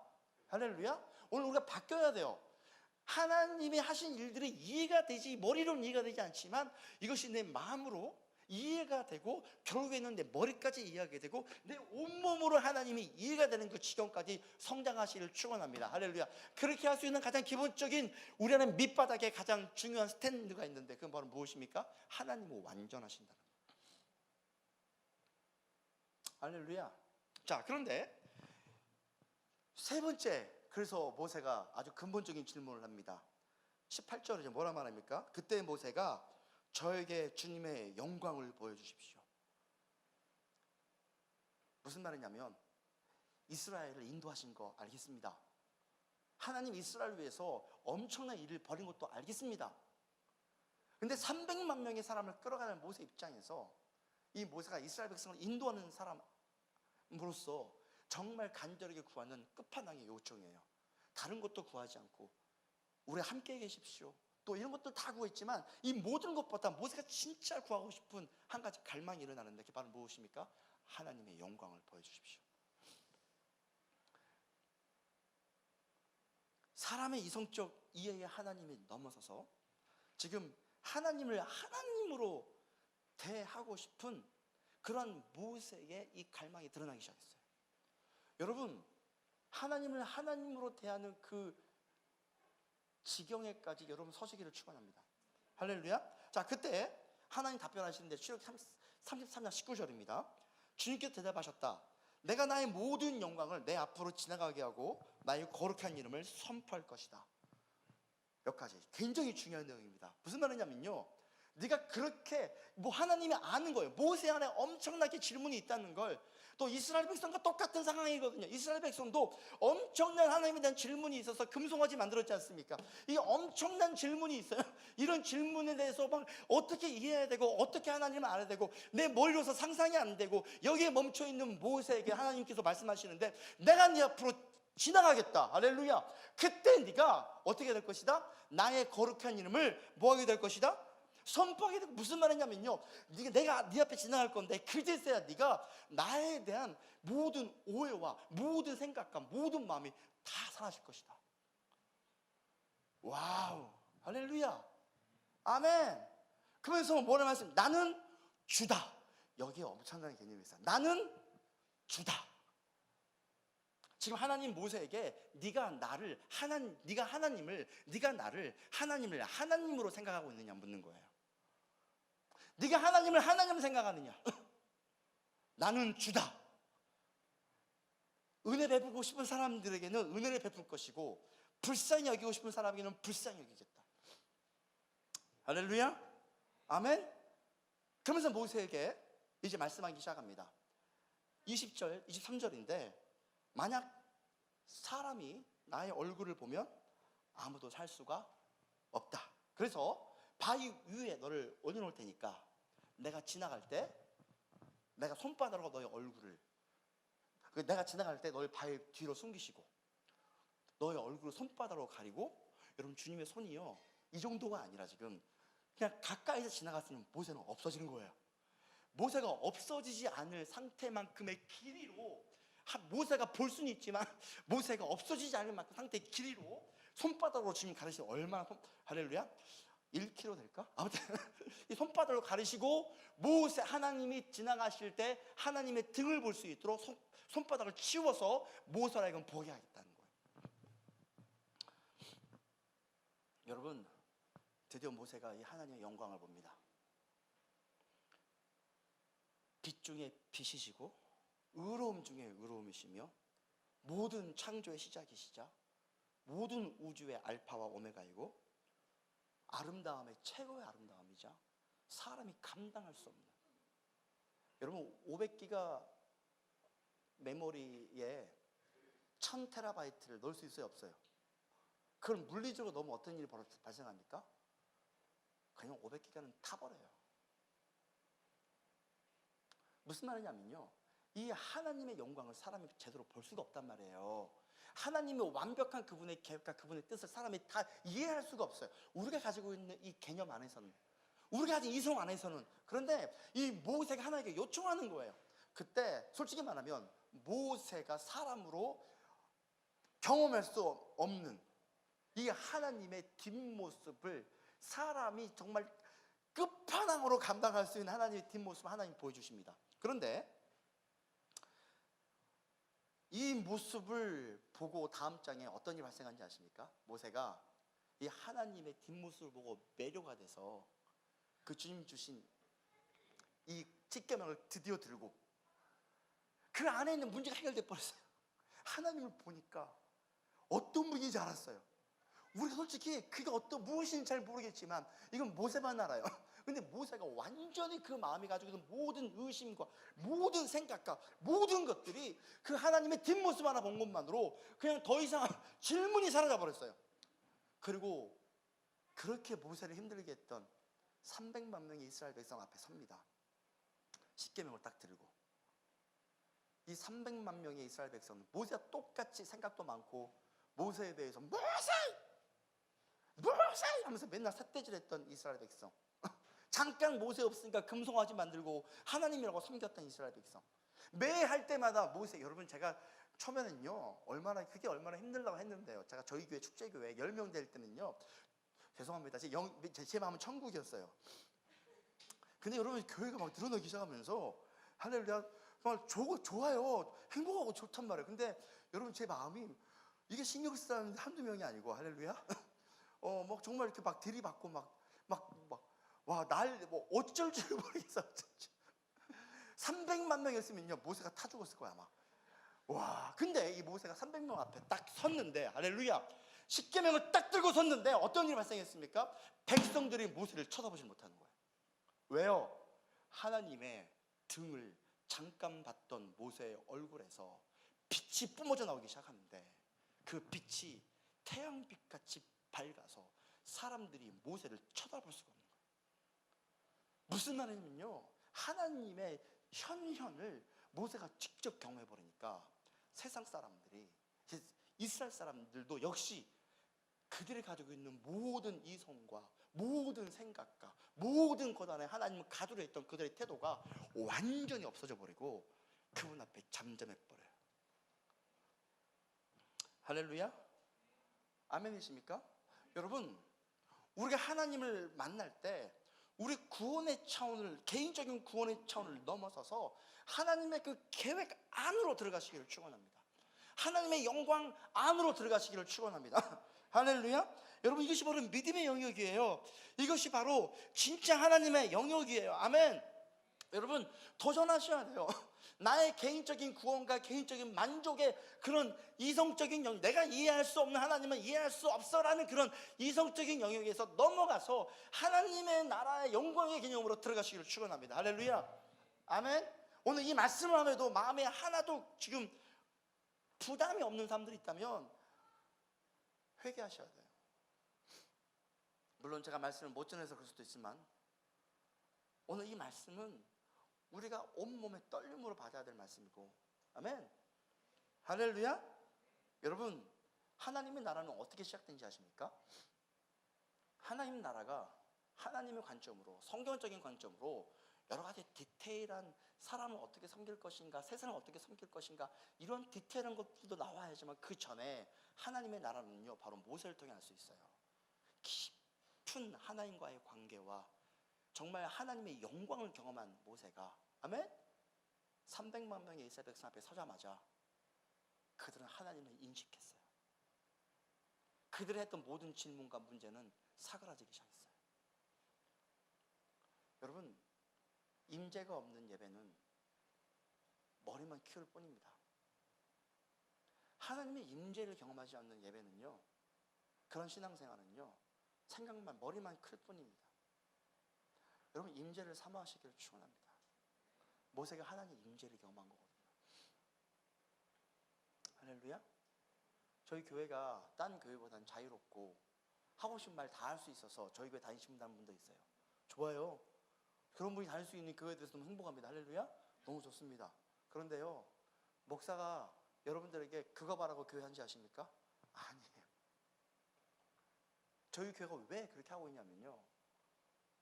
할렐루야, 오늘 우리가 바뀌어야 돼요. 하나님이 하신 일들이 이해가 되지, 머리로는 이해가 되지 않지만 이것이 내 마음으로 이해가 되고 결국에는 내 머리까지 이해하게 되고 내 온몸으로 하나님이 이해가 되는 그 지경까지 성장하시기를 축원합니다. 할렐루야. 그렇게 할 수 있는 가장 기본적인 우리 안에 밑바닥에 가장 중요한 스탠드가 있는데, 그건 바로 무엇입니까? 하나님을 완전하신다는 거예요. 할렐루야. 자, 그런데 세 번째, 그래서 모세가 아주 근본적인 질문을 합니다. 18절에 뭐라 말합니까? 그때 모세가 저에게 주님의 영광을 보여주십시오. 무슨 말이냐면, 이스라엘을 인도하신 거 알겠습니다. 하나님 이스라엘을 위해서 엄청난 일을 벌인 것도 알겠습니다. 근데 300만 명의 사람을 끌어가는 모세 입장에서 이 모세가 이스라엘 백성을 인도하는 사람으로서 정말 간절하게 구하는 끝판왕의 요청이에요. 다른 것도 구하지 않고 우리 함께 계십시오, 또 이런 것도 다 구했지만 이 모든 것보다 모세가 진짜 구하고 싶은 한 가지 갈망이 일어나는데, 그게 바로 무엇입니까? 하나님의 영광을 보여주십시오. 사람의 이성적 이해의 하나님이 넘어서서 지금 하나님을 하나님으로 대하고 싶은 그런 모세의 이 갈망이 드러나기 시작했어요. 여러분, 하나님을 하나님으로 대하는 그 지경에까지 여러분 서시기를 축원합니다. 할렐루야. 자, 그때 하나님 답변하시는데 출애굽 33장 19절입니다. 주님께서 대답하셨다. 내가 나의 모든 영광을 내 앞으로 지나가게 하고 나의 거룩한 이름을 선포할 것이다. 여기까지 굉장히 중요한 내용입니다. 무슨 말이냐면요, 네가 그렇게 하나님이 아는 거예요. 모세 안에 엄청나게 질문이 있다는 걸. 또 이스라엘 백성과 똑같은 상황이거든요. 이스라엘 백성도 엄청난 하나님에 대한 질문이 있어서 금송아지 만들었지 않습니까? 이 엄청난 질문이 있어요. 이런 질문에 대해서 막 어떻게 이해해야 되고 어떻게 하나님을 알아야 되고 내 머리로서 상상이 안 되고, 여기에 멈춰있는 모세에게 하나님께서 말씀하시는데, 내가 네 앞으로 지나가겠다. 할렐루야. 그때 네가 어떻게 될 것이다? 나의 거룩한 이름을 뭐하게 될 것이다? 선포하게 되고, 무슨 말이냐면요, 내가 네 앞에 지나갈 건데 그제서야 네가 나에 대한 모든 오해와 모든 생각과 모든 마음이 다 사라질 것이다. 와우, 할렐루야, 아멘. 그러면서 뭐라 말씀? 나는 주다. 여기에 엄청난 개념이 있어요. 나는 주다. 지금 하나님 모세에게 네가 나를 하나님을 하나님으로 생각하고 있느냐 묻는 거예요. 네가 하나님을 하나님으로 생각하느냐? 나는 주다. 은혜 베풀고 싶은 사람들에게는 은혜를 베풀 것이고, 불쌍히 여기고 싶은 사람에게는 불쌍히 여기겠다. 할렐루야, 아멘. 그러면서 모세에게 이제 말씀하기 시작합니다. 20절, 23절인데, 만약 사람이 나의 얼굴을 보면 아무도 살 수가 없다. 그래서 바위 위에 너를 올려놓을 테니까 내가 지나갈 때 내가 손바닥으로 너의 얼굴을, 내가 지나갈 때 너의 바위 뒤로 숨기시고 너의 얼굴을 손바닥으로 가리고, 여러분 주님의 손이요, 이 정도가 아니라 지금 그냥 가까이서 지나갔으면 모세는 없어지는 거예요. 모세가 없어지지 않을 상태만큼의 길이로, 모세가 볼 수는 있지만 모세가 없어지지 않을 만큼 상태의 길이로 손바닥으로 지금 가르치면 얼마나, 할렐루야, 1km 될까? 아무튼 이 손바닥으로 가르시고, 모세, 하나님이 지나가실 때 하나님의 등을 볼 수 있도록 손바닥을 치워서 모세라 이건 보게 하겠다는 거예요. 여러분, 드디어 모세가 이 하나님의 영광을 봅니다. 빛 중에 빛이시고 의로움 중에 의로움이시며 모든 창조의 시작이시자 모든 우주의 알파와 오메가이고 아름다움의 최고의 아름다움이자 사람이 감당할 수 없는, 여러분 500기가 메모리에 1000테라바이트를 넣을 수 있어요, 없어요? 그럼 물리적으로 너무 어떤 일이 발생합니까? 그냥 500기가는 타버려요. 무슨 말이냐면요, 이 하나님의 영광을 사람이 제대로 볼 수가 없단 말이에요. 하나님의 완벽한 그분의 계획과 그분의 뜻을 사람이 다 이해할 수가 없어요. 우리가 가지고 있는 이 개념 안에서는, 우리가 가진 이성 안에서는. 그런데 이 모세가 하나님께 요청하는 거예요. 그때 솔직히 말하면 모세가 사람으로 경험할 수 없는 이 하나님의 뒷모습을 사람이 정말 끝판왕으로 감당할 수 있는 하나님의 뒷모습을 하나님 보여주십니다. 그런데 이 모습을 보고 다음 장에 어떤 일이 발생한지 아십니까? 모세가 이 하나님의 뒷모습을 보고 매료가 돼서 그 주님 주신 이 십계명을 드디어 들고 그 안에 있는 문제가 해결돼 버렸어요. 하나님을 보니까 어떤 분인지 알았어요. 우리 솔직히 그게 무엇인지 잘 모르겠지만 이건 모세만 알아요. 근데 모세가 완전히 그 마음이 가지고 있는 모든 의심과 모든 생각과 모든 것들이 그 하나님의 뒷모습 하나 본 것만으로 그냥 더 이상 질문이 사라져 버렸어요. 그리고 그렇게 모세를 힘들게 했던 300만 명의 이스라엘 백성 앞에 섭니다. 십계명을 딱 들고. 이 300만 명의 이스라엘 백성은 모세와 똑같이 생각도 많고 모세에 대해서 모세 하면서 맨날 삿대질했던 이스라엘 백성. 잠깐 모세 없으니까 금송아지 만들고 하나님이라고 섬겼던 이스라엘 백성. 매 할 때마다 모세, 여러분 제가 처음에는요 그게 얼마나 힘들다고 했는데요, 제가 저희 교회 축제교회 10명 될 때는요, 죄송합니다, 제 마음은 천국이었어요. 근데 여러분 교회가 막 늘어나기 시작하면서 할렐루야 정말 좋아요, 행복하고 좋단 말이에요. 근데 여러분 제 마음이 이게 신경 쓰는 사람이 한두 명이 아니고 할렐루야 막 정말 이렇게 막 들이받고 뭐 어쩔 줄 모르겠어. 300만 명이었으면요 모세가 타 죽었을 거야 아마. 와, 근데 이 모세가 300명 앞에 딱 섰는데, 할렐루야, 십계명을 딱 들고 섰는데 어떤 일이 발생했습니까? 백성들이 모세를 쳐다보지 못하는 거예요. 왜요? 하나님의 등을 잠깐 봤던 모세의 얼굴에서 빛이 뿜어져 나오기 시작하는데 그 빛이 태양빛같이 밝아서 사람들이 모세를 쳐다볼 수가 없는 거예요. 무슨 말이냐면요, 하나님의 현현을 모세가 직접 경험해버리니까 세상 사람들이, 이스라엘 사람들도 역시 그들이 가지고 있는 모든 이성과 모든 생각과 모든 것 안에 하나님을 가두려 했던 그들의 태도가 완전히 없어져 버리고 그분 앞에 잠잠해 버려요. 할렐루야. 아멘이십니까? 여러분, 우리가 하나님을 만날 때 우리 구원의 차원을, 개인적인 구원의 차원을 넘어서서 하나님의 그 계획 안으로 들어가시기를 축원합니다. 하나님의 영광 안으로 들어가시기를 축원합니다. 할렐루야. 여러분, 이것이 바로 믿음의 영역이에요. 이것이 바로 진짜 하나님의 영역이에요. 아멘. 여러분, 도전하셔야 돼요. 나의 개인적인 구원과 개인적인 만족의 그런 이성적인 영역, 내가 이해할 수 없는 하나님은 이해할 수 없어라는 그런 이성적인 영역에서 넘어가서 하나님의 나라의 영광의 개념으로 들어가시기를 축원합니다. 할렐루야. 아멘. 오늘 이 말씀을 하면도 마음에 하나도 지금 부담이 없는 사람들이 있다면 회개하셔야 돼요. 물론 제가 말씀을 못 전해서 그럴 수도 있지만 오늘 이 말씀은 우리가 온몸의 떨림으로 받아야 될 말씀이고, 아멘. 할렐루야. 여러분, 하나님의 나라는 어떻게 시작된지 아십니까? 하나님 나라가 하나님의 관점으로, 성경적인 관점으로 여러 가지 디테일한 사람을 어떻게 섬길 것인가, 세상을 어떻게 섬길 것인가, 이런 디테일한 것들도 나와야지만 그 전에 하나님의 나라는요 바로 모세를 통해 알 수 있어요. 깊은 하나님과의 관계와 정말 하나님의 영광을 경험한 모세가, 아멘? 300만 명의 이스라엘 백성 앞에 서자마자 그들은 하나님을 인식했어요. 그들이 했던 모든 질문과 문제는 사그라지기 시작했어요. 여러분, 임재가 없는 예배는 머리만 키울 뿐입니다. 하나님의 임재를 경험하지 않는 예배는요, 그런 신앙생활은요 생각만, 머리만 클 뿐입니다. 여러분, 임재를 사모하시기를 축원합니다. 모세가 하나님의 임재를 경험한 거거든요. 할렐루야. 저희 교회가 딴 교회보다는 자유롭고 하고 싶은 말 다 할 수 있어서 저희 교회 다니신다는 분도 있어요. 좋아요. 그런 분이 다닐 수 있는 교회에 대해서 너무 행복합니다. 할렐루야. 너무 좋습니다. 그런데요, 목사가 여러분들에게 그거 바라고 교회 한지 아십니까? 아니에요. 저희 교회가 왜 그렇게 하고 있냐면요,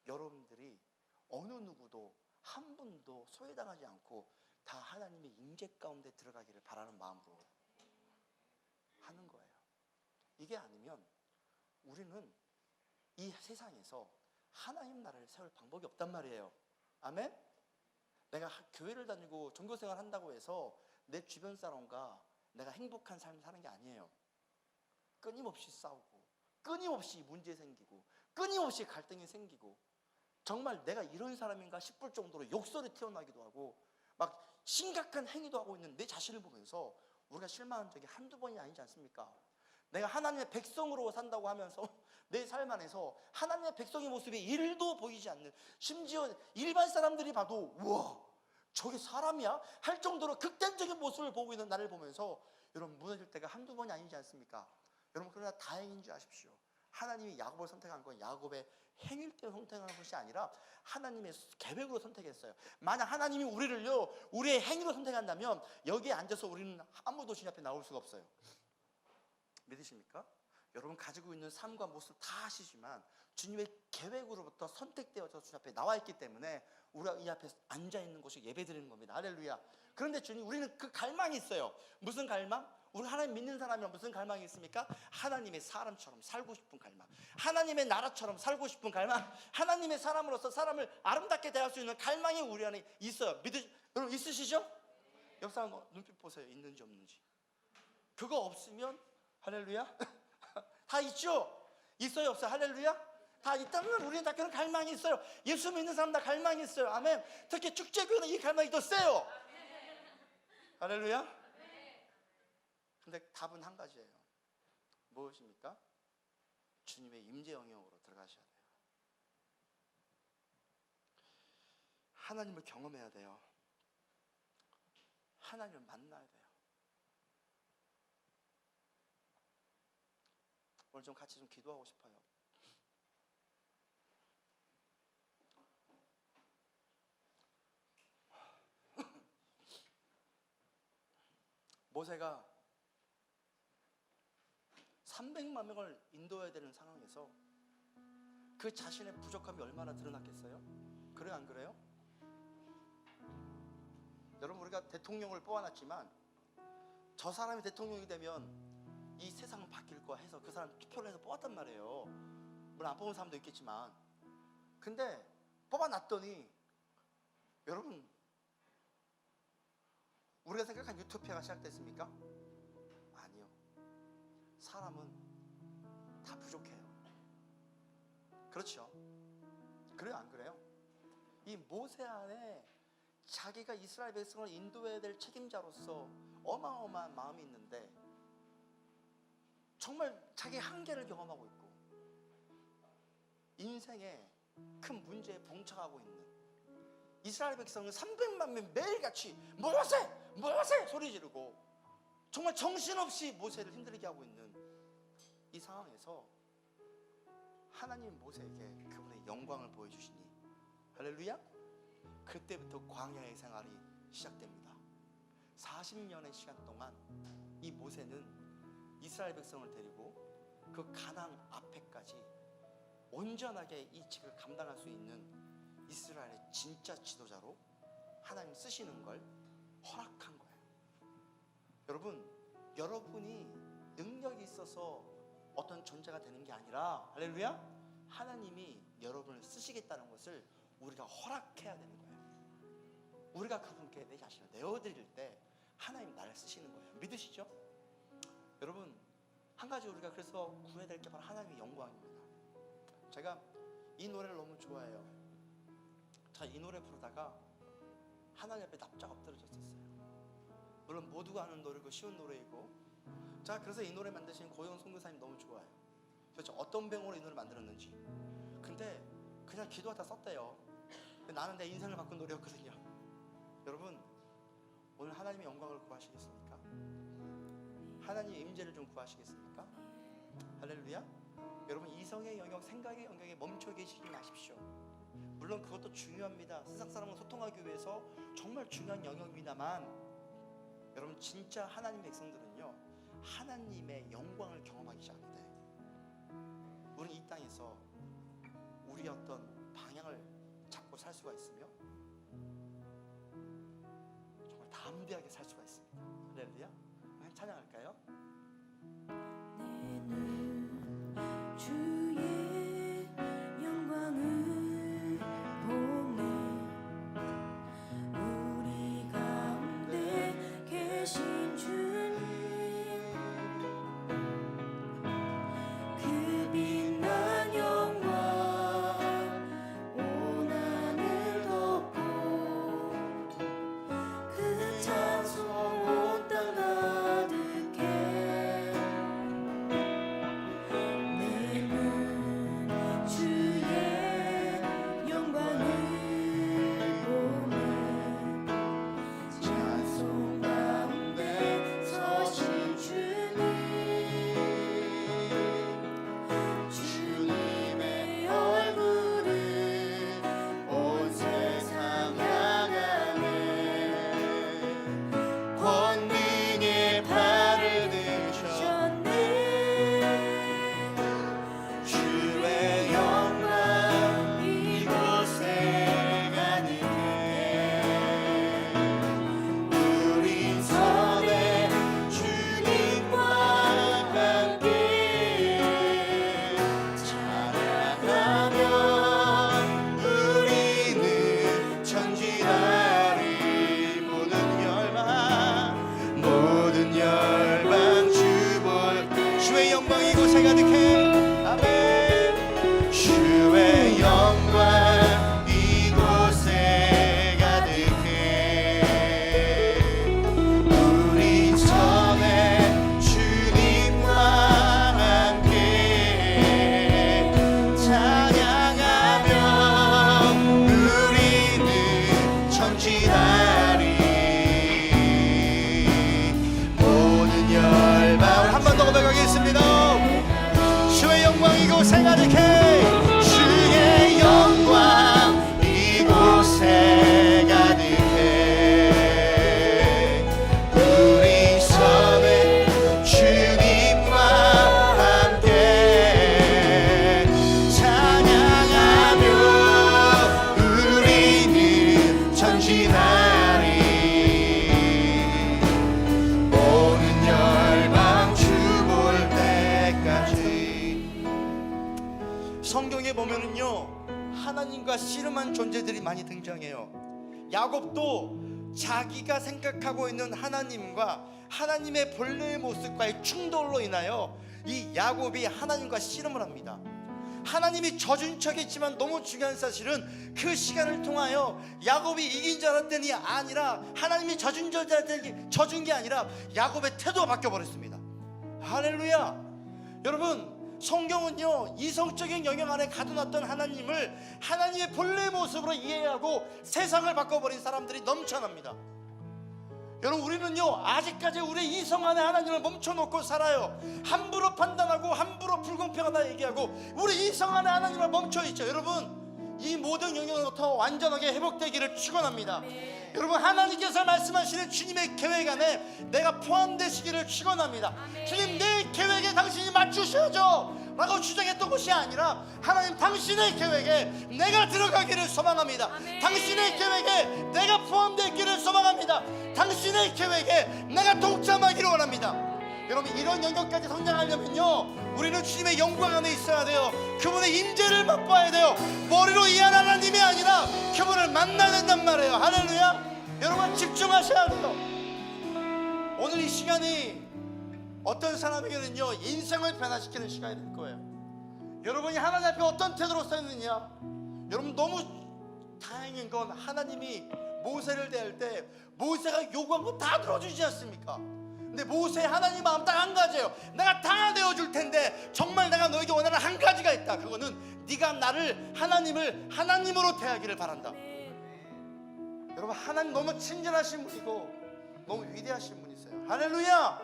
여러분들이 어느 누구도 한 분도 소외당하지 않고 다 하나님의 임재 가운데 들어가기를 바라는 마음으로 하는 거예요. 이게 아니면 우리는 이 세상에서 하나님 나라를 세울 방법이 없단 말이에요. 아멘? 내가 교회를 다니고 종교생활 한다고 해서 내 주변 사람과 내가 행복한 삶을 사는 게 아니에요. 끊임없이 싸우고, 끊임없이 문제 생기고, 끊임없이 갈등이 생기고, 정말 내가 이런 사람인가 싶을 정도로 욕설이 튀어나오기도 하고 막 심각한 행위도 하고 있는 내 자신을 보면서 우리가 실망한 적이 한두 번이 아니지 않습니까? 내가 하나님의 백성으로 산다고 하면서 내 삶 안에서 하나님의 백성의 모습이 1도 보이지 않는, 심지어 일반 사람들이 봐도 우와 저게 사람이야? 할 정도로 극단적인 모습을 보고 있는 나를 보면서 여러분 무너질 때가 한두 번이 아니지 않습니까? 여러분, 그러나 다행인 줄 아십시오. 하나님이 야곱을 선택한 건 야곱의 행위를 때문에 선택한 것이 아니라 하나님의 계획으로 선택했어요. 만약 하나님이 우리를요 우리의 행위로 선택한다면 여기에 앉아서 우리는 아무도 주님 앞에 나올 수가 없어요. 믿으십니까? 여러분 가지고 있는 삶과 모습 다 아시지만 주님의 계획으로부터 선택되어서 주님 앞에 나와 있기 때문에 우리가 이 앞에 앉아 있는 곳이 예배드리는 겁니다. 할렐루야. 그런데 주님, 우리는 그 갈망이 있어요. 무슨 갈망? 우리 하나님 믿는 사람이랑 무슨 갈망이 있습니까? 하나님의 사람처럼 살고 싶은 갈망, 하나님의 나라처럼 살고 싶은 갈망, 하나님의 사람으로서 사람을 아름답게 대할 수 있는 갈망이 우리 안에 있어요. 여러분 있으시죠? 옆 사람 눈빛 보세요. 있는지 없는지. 그거 없으면 할렐루야? 다 있죠? 있어요 없어요? 할렐루야? 다 있다면 우리는 다 그런 갈망이 있어요. 예수 믿는 사람 다 갈망이 있어요. 아멘. 특히 축제교회는 이 갈망이 더 세요. 할렐루야? 근데 답은 한 가지예요. 무엇입니까? 주님의 임재 영역으로 들어가셔야 돼요. 하나님을 경험해야 돼요. 하나님을 만나야 돼요. 오늘 좀 같이 좀 기도하고 싶어요. 모세가 300만 명을 인도해야 되는 상황에서 그 자신의 부족함이 얼마나 드러났겠어요? 그래요, 안 그래요? 여러분, 우리가 대통령을 뽑아놨지만 저 사람이 대통령이 되면 이 세상은 바뀔 거야 해서 그 사람 투표를 해서 뽑았단 말이에요. 물론 안 뽑은 사람도 있겠지만, 근데 뽑아놨더니 여러분, 우리가 생각한 유토피아가 시작됐습니까? 아니요. 사람은 다 부족해요. 그렇죠? 그래요, 안 그래요? 이 모세 안에 자기가 이스라엘 백성을 인도해야 될 책임자로서 어마어마한 마음이 있는데 정말 자기 한계를 경험하고 있고 인생에 큰 문제에 봉착하고 있는 이스라엘 백성은 300만 명 매일같이 모세 소리 지르고 정말 정신없이 모세를 힘들게 하고 있는 이 상황에서 하나님 모세에게 그분의 영광을 보여주시니 할렐루야. 그때부터 광야의 생활이 시작됩니다. 40년의 시간 동안 이 모세는 이스라엘 백성을 데리고 그 가나안 앞에까지 온전하게 이 직을 감당할 수 있는 이스라엘의 진짜 지도자로 하나님 쓰시는 걸 허락한 거예요. 여러분, 여러분이 능력이 있어서 어떤 존재가 되는 게 아니라 할렐루야, 하나님이 여러분을 쓰시겠다는 것을 우리가 허락해야 되는 거예요. 우리가 그분께 내 자신을 내어드릴 때 하나님 나를 쓰시는 거예요. 믿으시죠? 여러분, 한 가지 우리가 그래서 구해야 될 게 바로 하나님의 영광입니다. 제가 이 노래를 너무 좋아해요. 자, 이 노래 부르다가 하나님 앞에 납작 엎드려졌었어요. 물론 모두가 아는 노래고 쉬운 노래이고, 자, 그래서 이 노래 만드신 고영 선교사님 너무 좋아요. 도대체 어떤 병으로 이 노래 만들었는지. 근데 그냥 기도하다 썼대요. 근데 나는 내 인생을 바꾼 노래였거든요. 여러분, 오늘 하나님의 영광을 구하시겠습니까? 하나님의 임재를 좀 구하시겠습니까? 할렐루야. 여러분, 이성의 영역, 생각의 영역에 멈춰 계시지 마십시오. 물론 그것도 중요합니다. 세상 사람과 소통하기 위해서 정말 중요한 영역입니다만, 여러분, 진짜 하나님의 백성들은요, 하나님의 영광을 경험하기 시작할 때 우리는 이 땅에서 우리의 어떤 방향을 잡고 살 수가 있으며 정말 담대하게 살 수가 있습니다. 할렐루야. 찬양할까요? 내 눈 주의 영광을 보네. 우리 가운데 계신 주님, 그 빛난 영광 온 하늘 덮고 그 찬송 온 땅 가득해. 내 눈 주의 영광을 보네. 찬송 가운데 서신 주님의 얼굴을 온 세상 향하네. 권능의 팔을 드셨네. 주의 영광 이곳에 가득해. 우린 선해 주님과 함께 찬양하면 우리는 전진하리. 모든 열방 주볼 주의 영광 이곳에 가득해. 아멘. 주의 영광 이곳에 가득해. 우리 전에 주님과 함께 찬양하며 우리는 전진하리. 모든 열방 한 번 더 고백하겠습니다. 주의 영광 이곳에 가득해. 주의 영광 이곳에 가득해. 우리 섬에 주님과 성경에 보면은요 하나님과 씨름한 존재들이 많이 등장해요. 야곱도 자기가 생각하고 있는 하나님과 하나님의 본래의 모습과의 충돌로 인하여 이 야곱이 하나님과 씨름을 합니다. 하나님이 져준 척했지만 너무 중요한 사실은 그 시간을 통하여 야곱이 이긴 줄 알았더니 아니라 하나님이 져준 게 아니라 야곱의 태도가 바뀌어버렸습니다. 할렐루야. 여러분, 성경은요 이성적인 영역 안에 가둬놨던 하나님을 하나님의 본래 모습으로 이해하고 세상을 바꿔버린 사람들이 넘쳐납니다. 여러분, 우리는요 아직까지 우리의 이성 안에 하나님을 멈춰놓고 살아요. 함부로 판단하고 함부로 불공평하다 얘기하고 우리 이성 안에 하나님을 멈춰있죠. 여러분, 이 모든 영역부터 완전하게 회복되기를 축원합니다. 여러분, 하나님께서 말씀하시는 주님의 계획 안에 내가 포함되시기를 축원합니다. 주님, 내 계획에 당신이 맞추셔야죠 라고 주장했던 것이 아니라 하나님, 당신의 계획에 내가 들어가기를 소망합니다. 당신의 계획에 내가 포함되기를 소망합니다. 당신의 계획에 내가 동참하기를 원합니다. 여러분, 이런 영역까지 성장하려면요 우리는 주님의 영광 안에 있어야 돼요. 그분의 임재를 맛봐야 돼요. 머리로 이해하는 하나님이 아니라 그분을 만나야 된단 말이에요. 할렐루야. 여러분, 집중하셔야 돼요. 오늘 이 시간이 어떤 사람에게는요 인생을 변화시키는 시간이 될 거예요. 여러분이 하나님 앞에 어떤 태도로 서 있느냐. 여러분, 너무 다행인 건 하나님이 모세를 대할 때 모세가 요구한 거 다 들어주지 않습니까? 근데 모세 하나님 마음 딱 한 가지예요. 내가 다 내어줄 텐데 정말 내가 너에게 원하는 한 가지가 있다. 그거는 네가 나를, 하나님을 하나님으로 대하기를 바란다. 여러분, 하나님 너무 친절하신 분이고 너무 위대하신 분이세요. 할렐루야.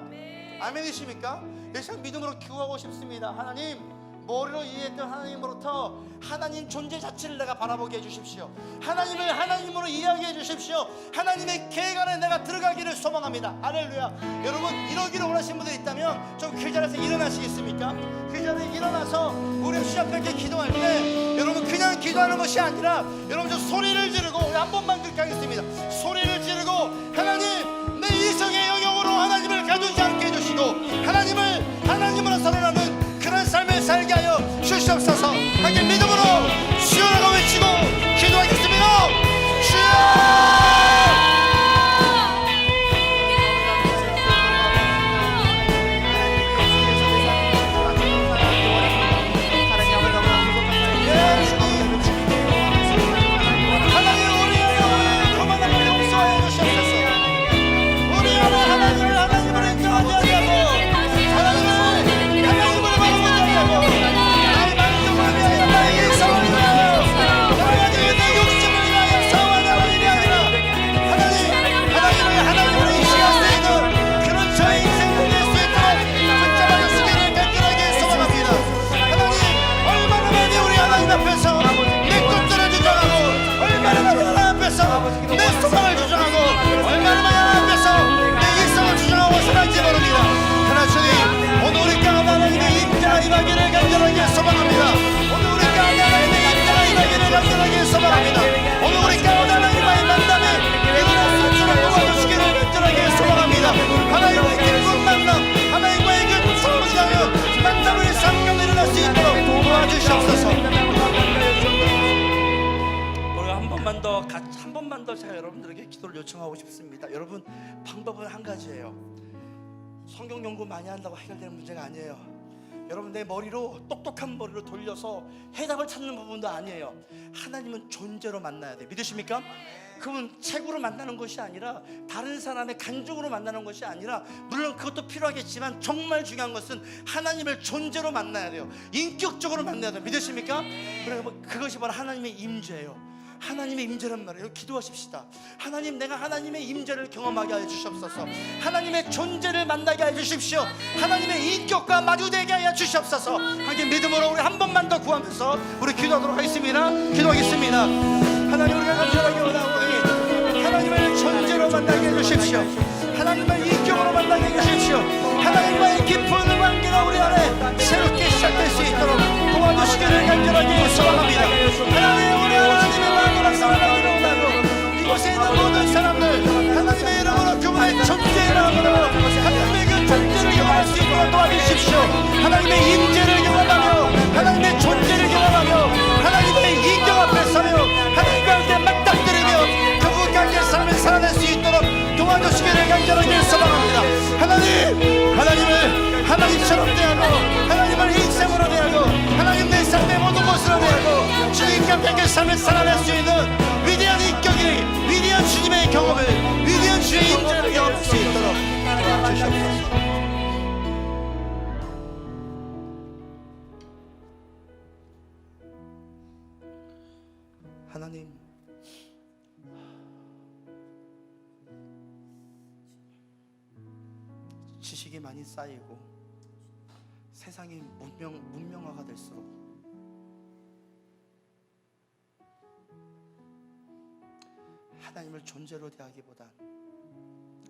아멘이십니까? 이 시간 믿음으로 기도하고 싶습니다. 하나님, 머리로 이해했던 하나님으로부터 하나님 존재 자체를 내가 바라보게 해주십시오. 하나님을 하나님으로 이해하게 해주십시오. 하나님의 계획 안에 내가 들어가기를 소망합니다. 할렐루야. 여러분, 이러기를 원하시는 분들이 있다면 좀 그 자리에서 일어나시겠습니까? 그 자리에 일어나서 우리 주님 앞에 이렇게 기도할 때 여러분, 그냥 기도하는 것이 아니라 여러분 좀 소리를 지르고, 우리 한 번만 그렇게 하겠습니다. 소리를 지르고, 하나님, 내 이성의 영역으로 하나님을 가두지 않게 해주시고 하나님을 하나님으로 살아가는 그런 삶을 살게 하여 주시옵소서. 함께 믿음으로 주여라고 외치고 기도하겠습니다. 주여! 내 소망을 주장하고 얼마나 많이 하나님 앞에서 내 일성을 주장하고 살았는지 모릅니다. 그러나 주님, 오늘 우리 가운데 하나님의 임재가 임하기를 간절하게 소망합니다. 오늘 우리 가운데 하나님의 임재가 임하기를 간절하게 소망합니다. 오늘 우리 가운데 하나님과의 만남에 일어날 수 있도록 도와주시기를 간절하게 소망합니다. 하나님의 기쁜 만남, 하나님과의 그 성장의 만남을 삼가 일어날 수 있도록 도와주시옵소서. 한 번만 더 제가 여러분들에게 기도를 요청하고 싶습니다. 여러분, 방법은 한 가지예요. 성경 연구 많이 한다고 해결되는 문제가 아니에요. 여러분, 내 머리로, 똑똑한 머리로 돌려서 해답을 찾는 부분도 아니에요. 하나님은 존재로 만나야 돼요. 믿으십니까? 그분 책으로 만나는 것이 아니라, 다른 사람의 간증으로 만나는 것이 아니라, 물론 그것도 필요하겠지만 정말 중요한 것은 하나님을 존재로 만나야 돼요. 인격적으로 만나야 돼요. 믿으십니까? 그래서 그것이 바로 하나님의 임재예요. 하나님의 임재란 말이에요. 기도하십시다. 하나님, 내가 하나님의 임재를 경험하게 하여 주시옵소서. 하나님의 존재를 만나게 하여 주십시오. 하나님의 인격과 마주되게 하여 주시옵소서. 하나님, 믿음으로 우리 한 번만 더 구하면서 우리 기도하도록 하겠습니다. 기도하겠습니다. 하나님, 우리가 감사하게 원하오니 하나님을 존재로 만나게 해주십시오. 하나님을 인격으로 만나게 해주십시오. 하나님과의 깊은 관계가 우리 안에 새롭게 시작될 수 있도록 도와주시기를 간절하게 소망합니다. 하나님, 우리 하나님의 마음으로 살아가기를 원하고 이곳에 있는 모든 사람들 하나님의 이름으로 그분의 존재의 마음으로 하나님의 그 존재를 경험할 수 있도록 도와주십시오. 하나님의 임재를 경험하며 하나님의 존재를 경험하며 하나님, 지식이 많이 쌓이고 세상이 문명화가 될수록 하나님을 존재로 대하기보단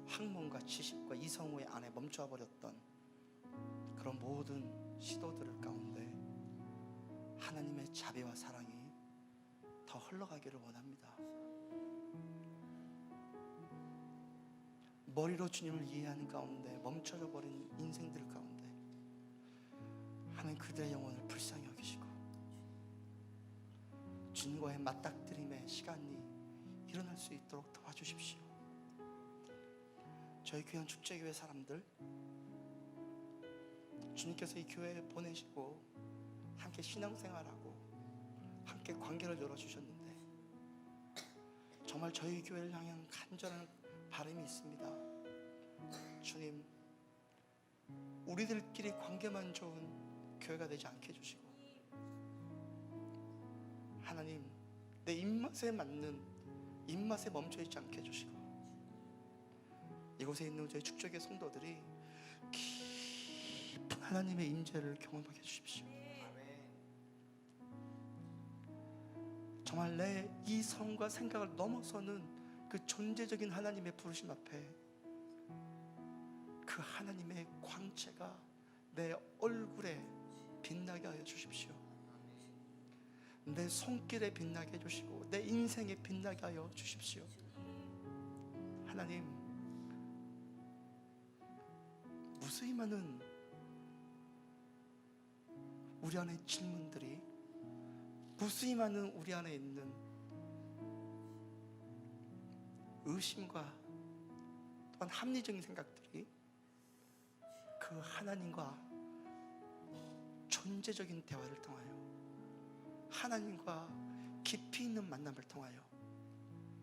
학문과 지식과 이성의 안에 멈춰 버렸던 그런 모든 시도들 가운데 하나님의 자비와 사랑이 더 흘러가기를 원합니다. 머리로 주님을 이해하는 가운데 멈춰져 버린 인생들 가운데 하나님 그들의 영혼을 불쌍히 여기시고 주님과의 맞닥뜨림의 시간이 일어날 수 있도록 도와주십시오. 저희 귀한 축제교회 사람들, 주님께서 이 교회에 보내시고 함께 신앙생활하고 함께 관계를 열어주셨는데 정말 저희 교회를 향한 간절한 바람이 있습니다. 주님, 우리들끼리 관계만 좋은 교회가 되지 않게 해주시고 하나님, 내 입맛에 맞는 입맛에 멈춰있지 않게 해주시고 이곳에 있는 저희 축제교회 성도들이 깊은 하나님의 임재를 경험하게 해주십시오. 정말 내 이성과 생각을 넘어서는 그 존재적인 하나님의 부르심 앞에 그 하나님의 광채가 내 얼굴에 빛나게 하여 주십시오. 내 손길에 빛나게 해주시고 내 인생에 빛나게 하여 주십시오. 하나님, 무수히 많은 우리 안에 질문들이, 무수히 많은 우리 안에 있는 의심과 또한 합리적인 생각들이 그 하나님과 존재적인 대화를 통하여 하나님과 깊이 있는 만남을 통하여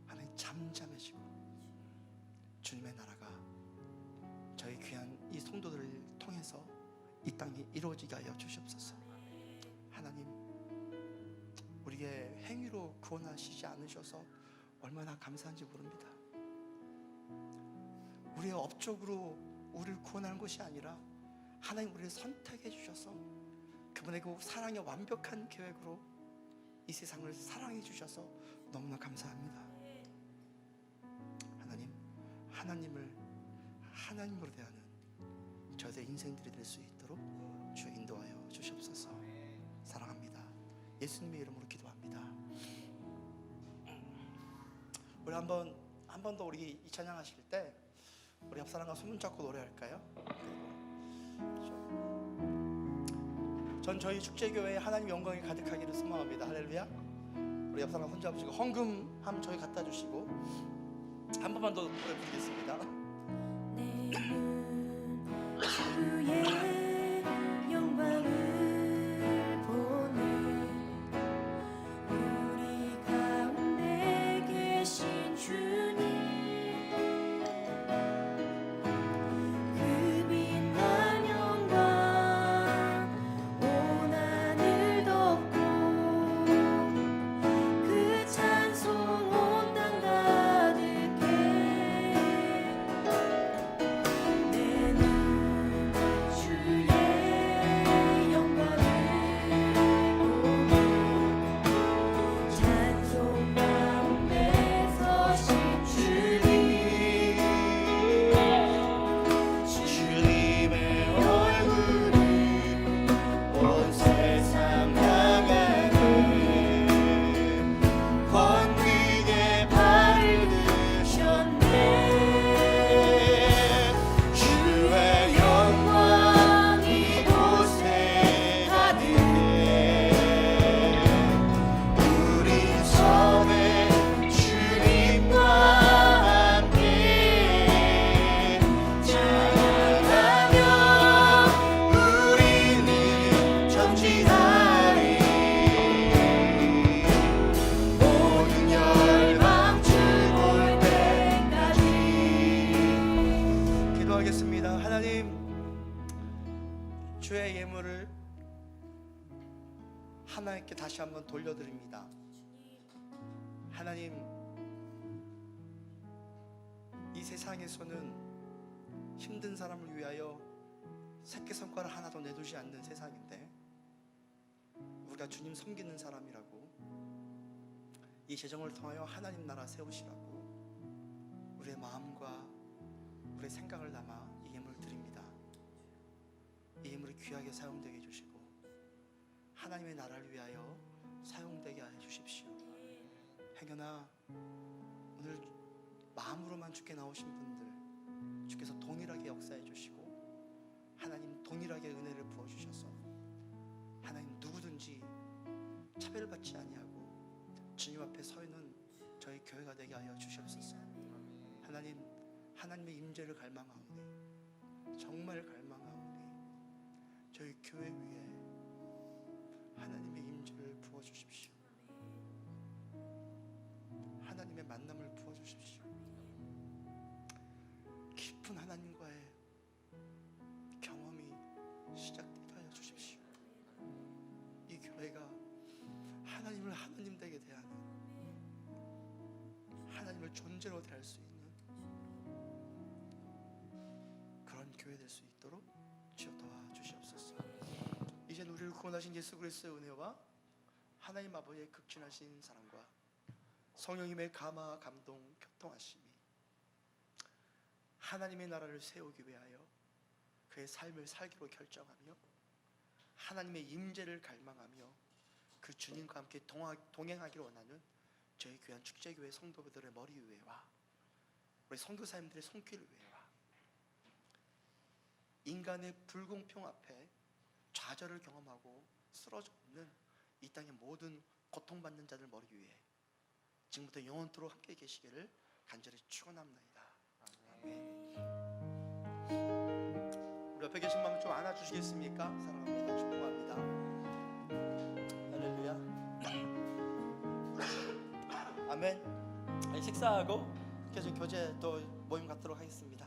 하나님 잠잠해지고 주님의 나라가 저희 귀한 이 성도들을 통해서 이 땅에 이루어지게 하여 주시옵소서. 하나님, 우리의 행위로 구원하시지 않으셔서 얼마나 감사한지 모릅니다. 우리의 업적으로 우리를 구원하는 것이 아니라 하나님 우리를 선택해 주셔서 그분의 그 사랑의 완벽한 계획으로 이 세상을 사랑해 주셔서 너무나 감사합니다. 하나님, 하나님을 하나님으로 대하는 저희의 인생들이 될 수 있도록 주 인도하여 주시옵소서. 사랑합니다. 예수님의 이름으로 기도합니다. 우리 한 번 더 우리 이 찬양하실 때 우리 옆 사람과 손 잡고 노래할까요? 전 저희 축제교회에 하나님 영광이 가득하기를 소망합니다. 할렐루야. 우리 옆 사람 손 잡으시고 헌금 함 저희 갖다 주시고 한 번만 더 노래 부르겠습니다. 내는 주의 영광을 보는 우리 가운데 계신 주님, 그 빛난 영광 온 하늘 덮고 그 찬송 온 땅 가득해. 내는 주의 영광을 보는 찬송 가운데 서신 주님의 얼굴이 온 세상 향하는 권능의 발을 드셨네. 주의 영광 이곳에 가득해. 우리 섬에 주님과 함께 찬양하며 우리는 전진하리. 모든 열방 주 볼 때까지. 기도하겠습니다. 하나님, 주의 예물을 하나님께 다시 한번 돌려드립니다. 하나님, 이 세상에서는 힘든 사람을 위하여 새끼손가락 하나도 내두지 않는 세상인데 우리가 주님 섬기는 사람이라고 이 재정을 통하여 하나님 나라 세우시라고 우리의 마음과 우리의 생각을 담아 이 예물을 드립니다. 이 예물이 귀하게 사용되게 해주시고 하나님의 나라를 위하여 사용되게 해 주십시오. 행여나 오늘 마음으로만 주께 나오신 분들 주께서 동일하게 역사해 주시고 하나님 동일하게 은혜를 부어주셔서 하나님 누구든지 차별받지 아니하고 주님 앞에 서 있는 저희 교회가 되게 하여 주시옵소서. 하나님, 하나님의 임재를 갈망하오니 정말 갈망하오니 저희 교회 위에 하나님의 임재를 부어주십시오. 하나님의 만남을 부어주십시오. 깊은 하나님과의 경험이 시작되게 하여 주십시오. 이 교회가 하나님을 하나님 되게 대하는, 하나님을 존재로 대할 수 있는 그런 교회 될 수 있도록 주여 도와주시옵소서. 이제 우리를 구원하신 예수 그리스도의 은혜와 하나님 아버지의 극진하신 사랑과 성령님의 감화 감동 교통하심이 하나님의 나라를 세우기 위하여 그의 삶을 살기로 결정하며 하나님의 임재를 갈망하며 그 주님과 함께 동행하기를 원하는 저희 귀한 축제교회 성도들의 머리 위에와 우리 선교사님들의 손길 위에와 인간의 불공평 앞에 좌절을 경험하고 쓰러져 있는 이 땅의 모든 고통받는 자들 머리 위에 지금부터 영원토록 함께 계시기를 간절히 축원합니다. 아멘. 우리 옆에 계신 분 좀 안아주시겠습니까? 사랑합니다. 축복합니다. 할렐루야. 아멘. 식사하고 교제 또 모임 갖도록 하겠습니다.